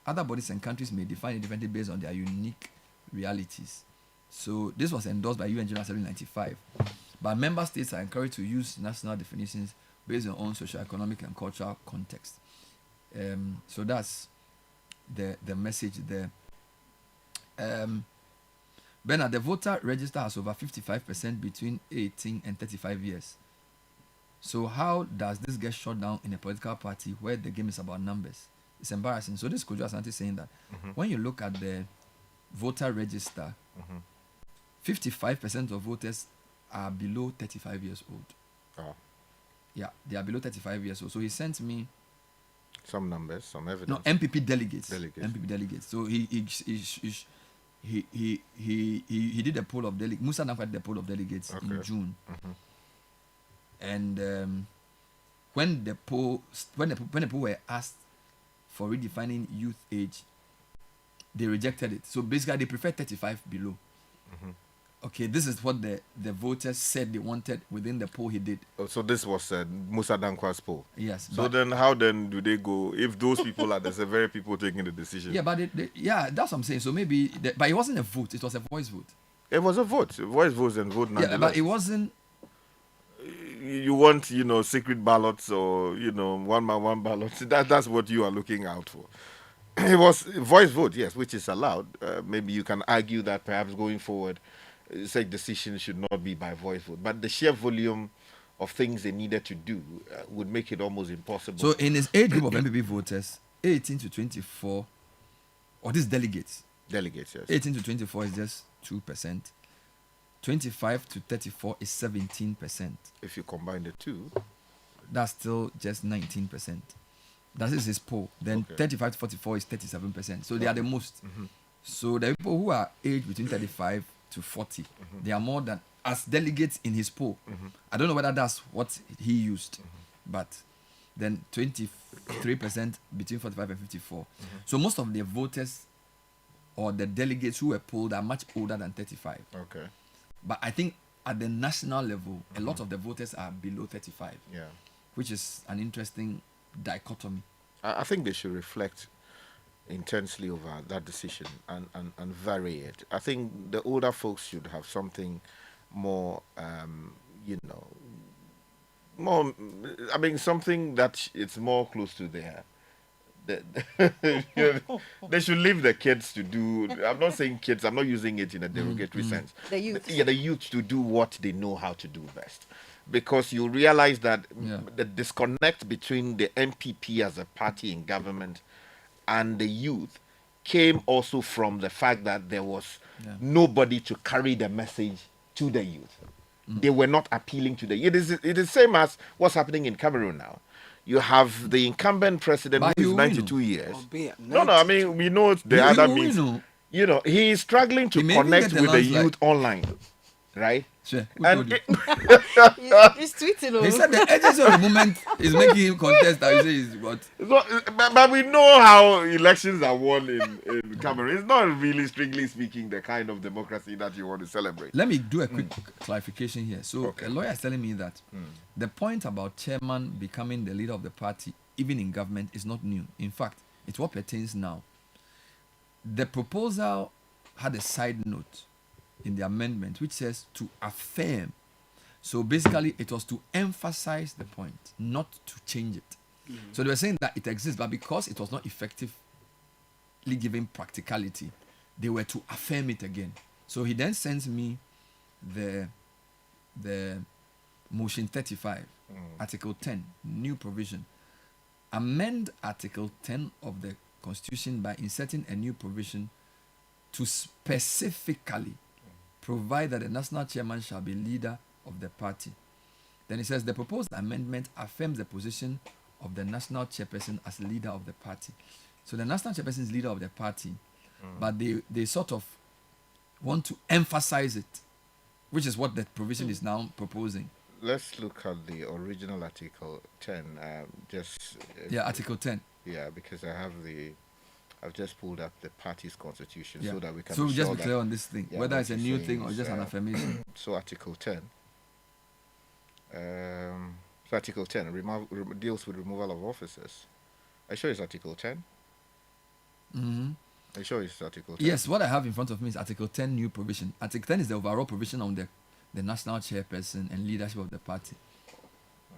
A: other bodies and countries may define it differently based on their unique realities. So this was endorsed by UN General Assembly 95. But member states are encouraged to use national definitions based on own socio-economic and cultural context. So that's the message there. Bernard, the voter register has over 55% between 18 and 35 years. So how does this get shut down in a political party where the game is about numbers? It's embarrassing. So this is Kojo Asante saying that when you look at the voter register, 55% of voters are below 35 years old.
E: Oh.
A: Yeah, they are below 35 years old. So he sent me
E: Some numbers, some evidence.
A: no MPP delegates.
E: Delegates.
A: MPP delegates. So he did a poll of delegates. Musa Namfa did a poll of delegates in June. And when the poll were asked for redefining youth age, they rejected it. So basically, they prefer 35 below. Okay, this is what the voters said they wanted within the poll he did.
E: Oh, so this was Musa Dankwa's poll.
A: Yes.
E: So
A: but-
E: then, how then do they go if those people are the very people taking the decision?
A: yeah, but that's what I'm saying. So maybe, but it wasn't a vote; it was a voice vote.
E: It was a vote, voice votes and vote.
A: Yeah, but it wasn't.
E: You want, secret ballots or one man one ballot. That's what you are looking out for. It was a voice vote, yes, which is allowed. Maybe you can argue that perhaps going forward, such decisions should not be by voice vote. But the sheer volume of things they needed to do would make it almost impossible.
A: So in his age group of MPP voters, 18 to 24, or these delegates,
B: Delegates, yes.
A: 18 to 24 is just 2%. 25 to 34 is 17%.
B: If you combine the two,
A: That's still just 19%. That is his poll. Then
B: Okay.
A: 35 to 44 is 37%. So they are the most. So the people who are aged between 35 to 40, they are more than as delegates in his poll. I don't know whether that's what he used, but then 23% between 45 and 54. So most of the voters or the delegates who were polled are much older than 35.
B: okay.
A: But I think at the national level, a lot of the voters are below 35,
B: Yeah.
A: which is an interesting dichotomy.
B: I think they should reflect intensely over that decision and vary it. I think the older folks should have something more, more, I mean, something that it's more close to their. They should leave the kids to do. I'm not saying kids. I'm not using it in a derogatory sense.
C: The youth.
B: Yeah, the youth to do what they know how to do best, because you realize that the disconnect between the NPP as a party in government and the youth came also from the fact that there was nobody to carry the message to the youth. They were not appealing to the. It is same as what's happening in Cameroon now. You have the incumbent president
A: But
B: who is
A: you
B: 92
A: win.
B: years.
D: Albeit
B: No, I mean, we know the
A: You
B: other
A: win,
B: means.
A: no.
B: You know, he is struggling to
A: He may even
B: connect
A: get the
B: with the
A: landslide.
B: youth online, right?
A: Sure. Who
B: And
A: told you?
C: He's tweeting.
A: He said the urgency of the moment is making him contest. I say is what?
B: but we know how elections are won in Cameroon. It's not really, strictly speaking, the kind of democracy that you want to celebrate.
A: Let me do a quick clarification here. So
B: Okay.
A: a lawyer is telling me that the point about chairman becoming the leader of the party, even in government, is not new. In fact, it's what pertains now. The proposal had a side note in the amendment which says to affirm. So basically, it was to emphasize the point, not to change it. So they were saying that it exists, but because it was not effectively giving practicality, they were to affirm it again. So he then sends me the motion 35, Article 10, new provision. Amend Article 10 of the Constitution by inserting a new provision to specifically provide that the national chairman shall be leader of the party. Then it says the proposed amendment affirms the position of the national chairperson as leader of the party. So the national chairperson is leader of the party, but they sort of want to emphasize it, which is what the provision is now proposing.
B: Let's look at the original Article 10.
A: Article 10.
B: Yeah, because I've just pulled up the party's constitution
A: Yeah.
B: so that we can.
A: So
B: be
A: just
B: sure
A: be clear on this thing,
B: yeah,
A: whether
B: what
A: it's a
B: you're
A: new
B: saying
A: thing or
B: is,
A: just an affirmation.
B: So Article 10. So Article 10 deals with removal of officers. Are you sure it's Article 10?
A: Mm-hmm.
B: Are you sure it's Article 10?
A: Yes, what I have in front of me is Article 10, new provision. Article 10 is the overall provision on the national chairperson and leadership of the party.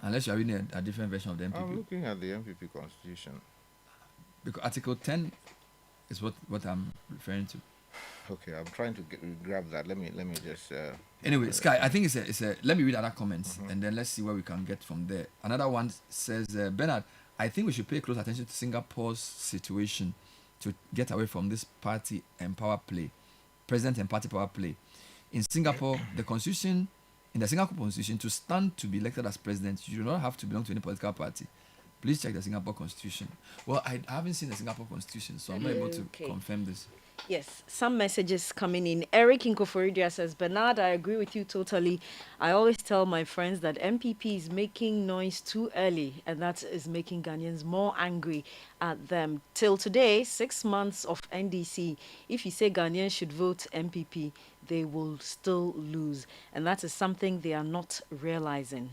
A: Unless you are reading a different version of the
B: I'm
A: NPP.
B: looking at the NPP constitution.
A: Because Article 10 is what I'm referring to.
B: Okay, I'm trying to grab that. Let me just.
A: Anyway, Sky, I think it's a. Let me read other comments and then let's see where we can get from there. Another one says, Bernard, I think we should pay close attention to Singapore's situation to get away from this party and power play, president and party power play. In Singapore, in the Singapore constitution, to stand to be elected as president, you do not have to belong to any political party. Please check the Singapore constitution. Well, I haven't seen the Singapore constitution, so I'm not able to
C: Okay.
A: confirm this.
C: Yes, some messages coming in. Eric in Koforidia says, Bernard, I agree with you totally. I always tell my friends that MPP is making noise too early, and that is making Ghanaians more angry at them. Till today, 6 months of NDC, if you say Ghanaians should vote MPP, they will still lose. And that is something they are not realizing.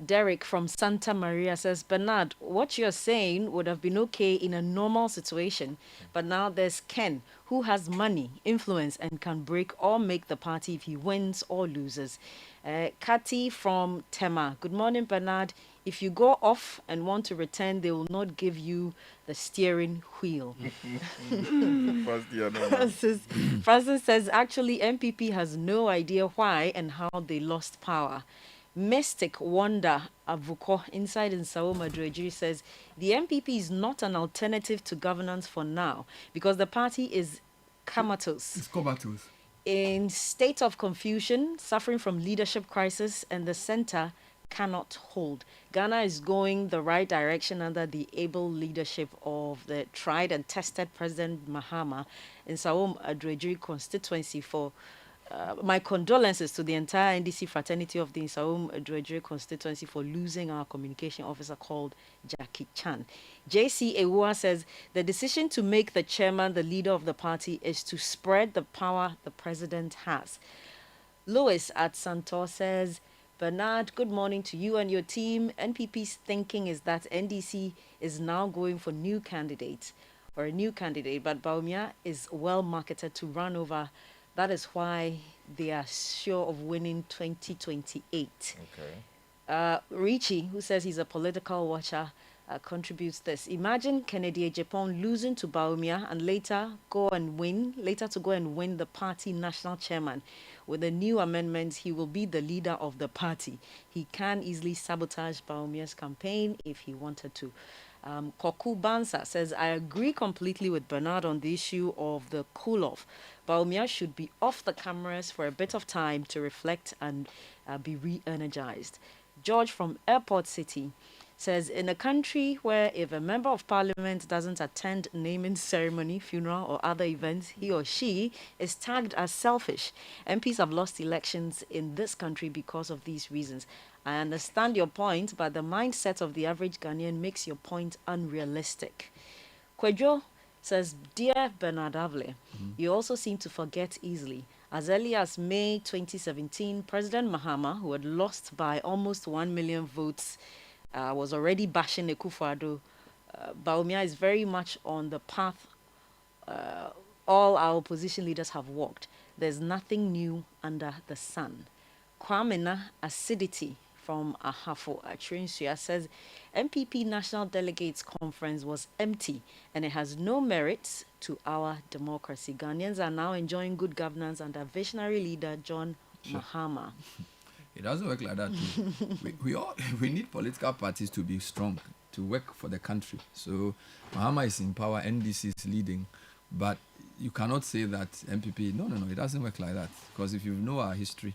C: Derek from Santa Maria says, Bernard, what you're saying would have been okay in a normal situation, but now there's Ken, who has money, influence, and can break or make the party if he wins or loses. Kati from Tema, good morning, Bernard. If you go off and want to return, they will not give you the steering wheel. Francis says, actually, MPP has no idea why and how they lost power. Mystic Wonder Avuko inside in Sao Madrid says the MPP is not an alternative to governance for now because the party is comatose.
A: It's comatose.
C: In state of confusion, suffering from leadership crisis, and the center cannot hold. Ghana is going the right direction under the able leadership of the tried and tested President Mahama in Sawum Adrejuri constituency. For my condolences to the entire NDC fraternity of the Sawum Adrejuri constituency for losing our communication officer called Jackie Chan. JC Ewua says the decision to make the chairman the leader of the party is to spread the power the president has. Louis at Santor says, Bernard, good morning to you and your team. NPP's thinking is that NDC is now going for a new candidate, but Bawumia is well marketed to run over. That is why they are sure of winning 2028.
B: Okay.
C: Richie, who says he's a political watcher, contributes this. Imagine Kennedy Japan losing to Bawumia and later to go and win the party national chairman. With the new amendments, he will be the leader of the party. He can easily sabotage Bawumia's campaign if he wanted to. Koku Bansa says, I agree completely with Bernard on the issue of the cool-off. Bawumia should be off the cameras for a bit of time to reflect and be re-energized. George from Airport City says, in a country where if a member of parliament doesn't attend naming ceremony, funeral, or other events, he or she is tagged as selfish. MPs have lost elections in this country because of these reasons. I understand your point, but the mindset of the average Ghanaian makes your point unrealistic. Kwejo says, Dear Bernard Avle, you also seem to forget easily. As early as May 2017, President Mahama, who had lost by almost 1 million votes, was already bashing Akufo-Addo. Bawumia is very much on the path all our opposition leaders have walked. There's nothing new under the sun. Kwamena Acidity from Ahafo Achirinsuya says, NPP National Delegates Conference was empty and it has no merits to our democracy. Ghanaians are now enjoying good governance under visionary leader John Mahama.
A: It doesn't work like that. We need political parties to be strong, to work for the country. So Mahama is in power, NDC is leading, but you cannot say that MPP, no, it doesn't work like that. Because if you know our history,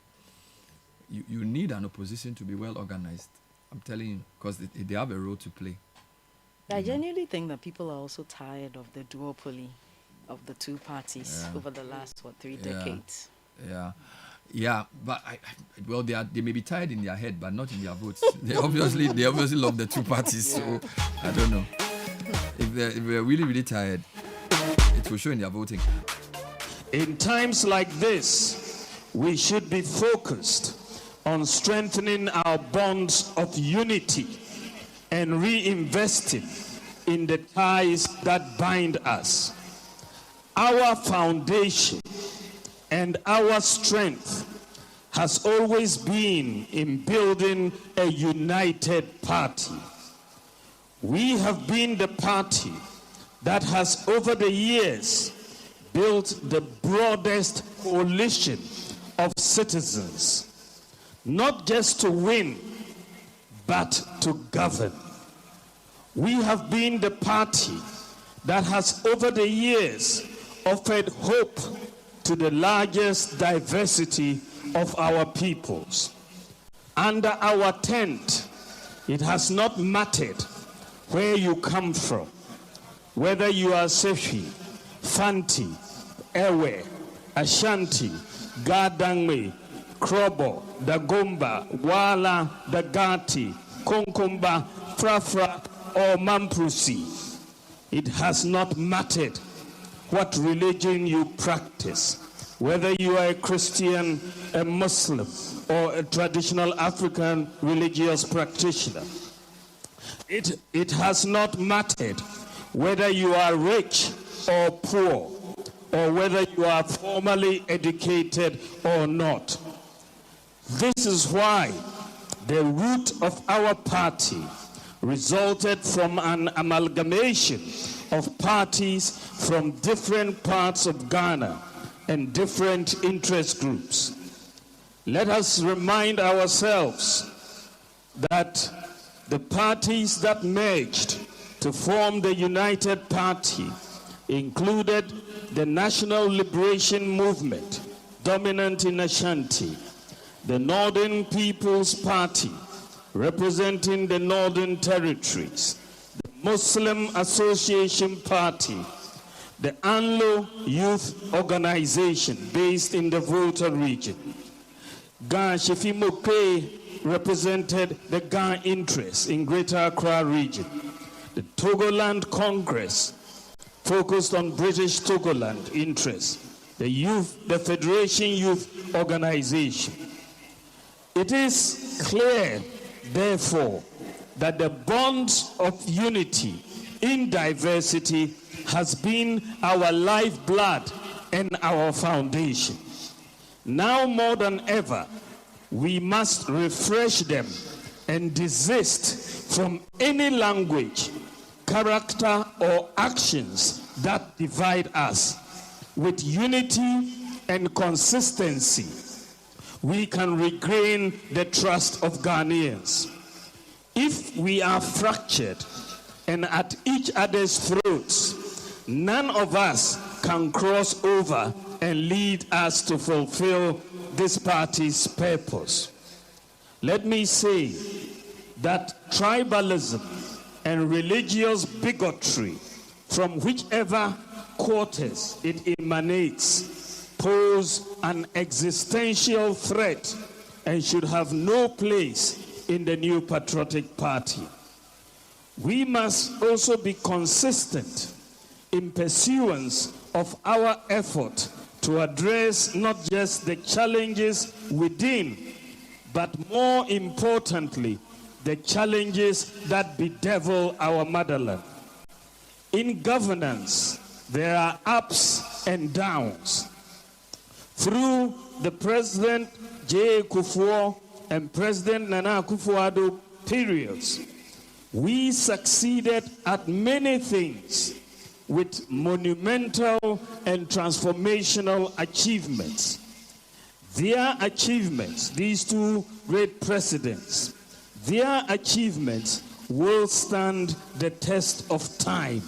A: you need an opposition to be well organized. I'm telling you, because they have a role to play.
C: I genuinely think that people are also tired of the duopoly of the two parties over the last, 3 decades.
A: Yeah, but they may be tired in their head, but not in their votes. They obviously love the two parties. So I don't know. If they're really, really tired, it will show in their voting.
F: In times like this, we should be focused on strengthening our bonds of unity and reinvesting in the ties that bind us. Our foundation and our strength has always been in building a united party. We have been the party that has over the years built the broadest coalition of citizens, not just to win, but to govern. We have been the party that has over the years offered hope to the largest diversity of our peoples. Under our tent, it has not mattered where you come from, whether you are Sefi, Fanti, Ewe, Ashanti, Gadangme, Krobo, Dagomba, Wala, Dagati, Konkomba, Frafra, or Mamprusi. It has not mattered what religion you practice, whether you are a Christian, a Muslim, or a traditional African religious practitioner. It has not mattered whether you are rich or poor, or whether you are formally educated or not. This is why the root of our party resulted from an amalgamation of parties from different parts of Ghana and different interest groups. Let us remind ourselves that the parties that merged to form the United Party included the National Liberation Movement, dominant in Ashanti, the Northern People's Party, representing the Northern Territories, the Muslim Association Party, the Anlo Youth Organization based in the Volta region. Gan Shefi Mope represented the Gan interests in Greater Accra region. The Togoland Congress focused on British Togoland interests. The Federation Youth Organization. It is clear, therefore, that the bonds of unity in diversity has been our lifeblood and our foundation. Now more than ever, we must refresh them and desist from any language, character, or actions that divide us. With unity and consistency, we can regain the trust of Ghanaians. If we are fractured and at each other's throats, none of us can cross over and lead us to fulfill this party's purpose. Let me say that tribalism and religious bigotry, from whichever quarters it emanates, pose an existential threat and should have no place in the new patriotic party. We must also be consistent in pursuance of our effort to address not just the challenges within, but more importantly, the challenges that bedevil our motherland. In governance, there are ups and downs. Through the President J. Kufuor and President Nana Akufo-Addo periods, we succeeded at many things with monumental and transformational achievements. Their achievements, these two great presidents, their achievements will stand the test of time.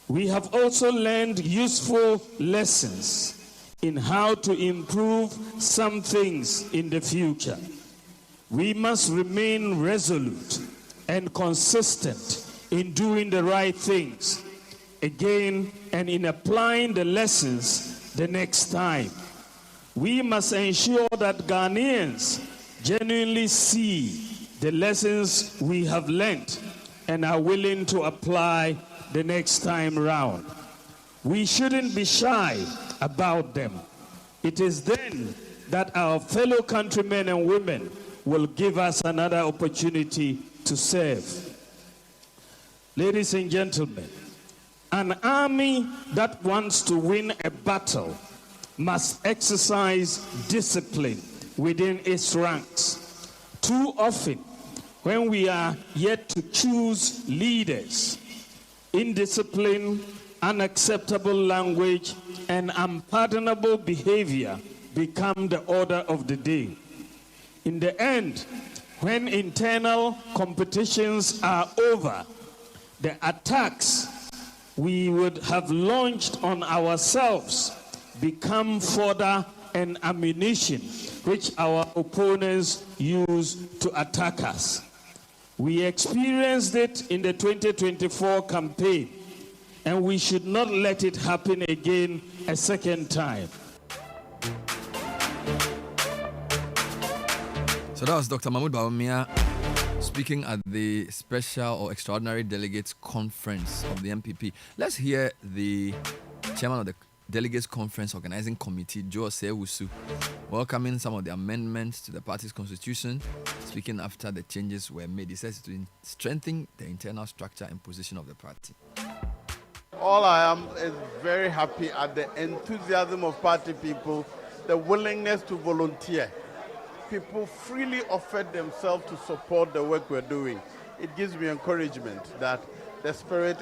F: We have also learned useful lessons in how to improve some things in the future. We must remain resolute and consistent in doing the right things again and in applying the lessons the next time. We must ensure that Ghanaians genuinely see the lessons we have learned and are willing to apply the next time round. We shouldn't be shy about them. It is then that our fellow countrymen and women will give us another opportunity to serve. Ladies and gentlemen, an army that wants to win a battle must exercise discipline within its ranks. Too often, when we are yet to choose leaders, indiscipline, unacceptable language, and unpardonable behavior become the order of the day. In the end, when internal competitions are over, the attacks we would have launched on ourselves become fodder and ammunition which our opponents use to attack us. We experienced it in the 2024 campaign, and we should not let it happen again a second time.
A: So that was Dr. Mahmoud Bawumia speaking at the Special or Extraordinary Delegates Conference of the NPP. Let's hear the chairman of the Delegates Conference Organizing Committee, Joe Sewusu, welcoming some of the amendments to the party's constitution, speaking after the changes were made. He says to strengthen the internal structure and position of the party.
G: All I am is very happy at the enthusiasm of party people, the willingness to volunteer. People freely offered themselves to support the work we're doing. It gives me encouragement that the spirit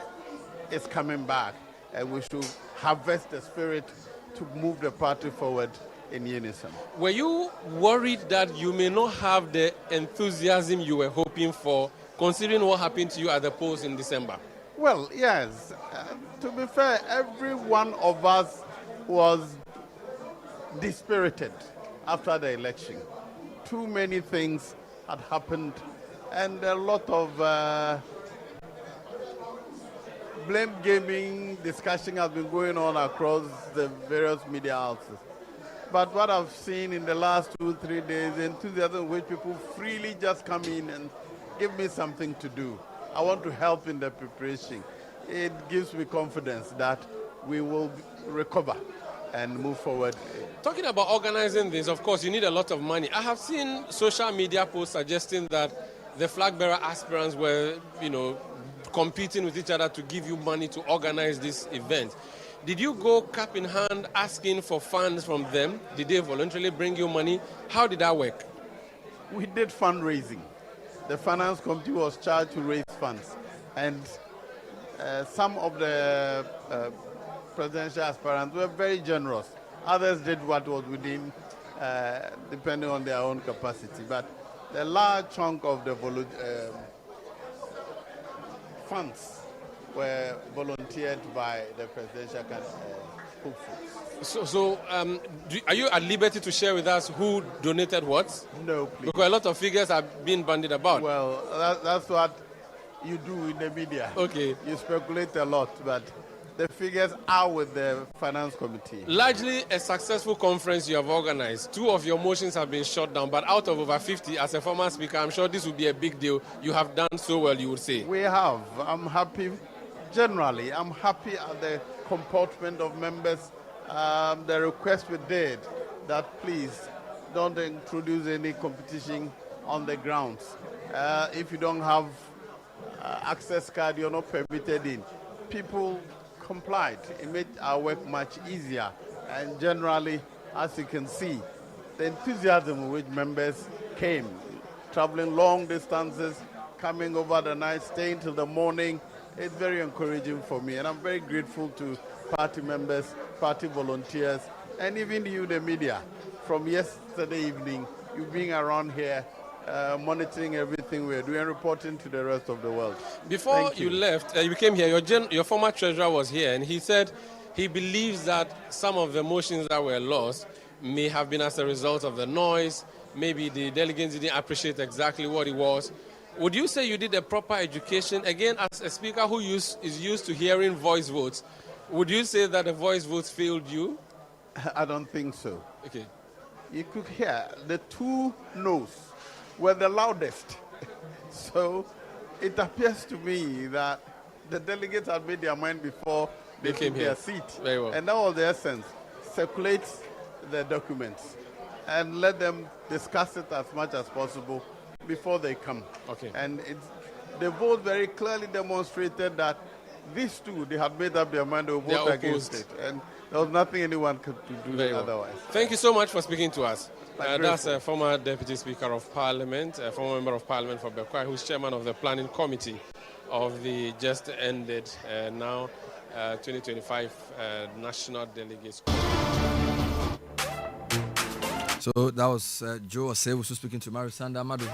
G: is coming back, and we should harvest the spirit to move the party forward in unison.
H: Were you worried that you may not have the enthusiasm you were hoping for, considering what happened to you at the polls in December?
G: Well, yes. To be fair, every one of us was dispirited after the election. Too many things had happened, and a lot of blame gaming discussion has been going on across the various media houses. But what I've seen in the last 2-3 days, enthusiasm in which people freely just come in and give me something to do. I want to help in the preparation. It gives me confidence that we will recover and move forward.
H: Talking about organizing this, of course, you need a lot of money. I have seen social media posts suggesting that the Flagbearer aspirants were, competing with each other to give you money to organize this event. Did you go cap in hand asking for funds from them? Did they voluntarily bring you money? How did that work?
G: We did fundraising. The finance committee was charged to raise funds, and some of the presidential aspirants were very generous. Others did what was within, depending on their own capacity. But the large chunk of the funds were volunteered by the presidential hopefuls.
H: Are you at liberty to share with us who donated what?
G: No, please.
H: Because a lot of figures are being bandied about.
G: Well, that's what you do in the media.
H: Okay.
G: You speculate a lot, but the figures are with the finance committee.
H: Largely a successful conference you have organized. 2 of your motions have been shut down, but out of over 50, as a former speaker, I'm sure this will be a big deal. You have done so well, you would say.
G: We have. I'm happy. Generally, I'm happy at the comportment of members. The request we did that please don't introduce any competition on the grounds. If you don't have access card, you're not permitted in. People complied. It made our work much easier. And generally, as you can see, the enthusiasm with which members came, traveling long distances, coming over the night, staying till the morning, it's very encouraging for me. And I'm very grateful to party members, party volunteers, and even you, the media. From yesterday evening, you being around here, monitoring everything we're doing, reporting to the rest of the world.
H: Before you left, you came here, your former treasurer was here, and he said he believes that some of the motions that were lost may have been as a result of the noise. Maybe the delegates didn't appreciate exactly what it was. Would you say you did a proper education? Again, as a speaker who is used to hearing voice votes, would you say that the voice votes failed you?
G: I don't think so.
H: Okay.
G: You could hear the 2 no's were the loudest. So it appears to me that the delegates had made their mind before they
H: came
G: took
H: here.
G: their seat.
H: Very well.
G: And that was the essence. Circulate the documents and let them discuss it as much as possible before they come.
H: Okay.
G: And the vote very clearly demonstrated that these 2, they had made up their mind to vote against it. And there was nothing anyone could do otherwise.
H: Thank you so much for speaking to us. That's a
G: grateful.
H: former Deputy Speaker of Parliament, a former Member of Parliament for Bekwai, who's Chairman of the Planning Committee of the just ended 2025 National Delegates Conference.
A: So that was Joe Osewu speaking to Mario Sanda Amadu.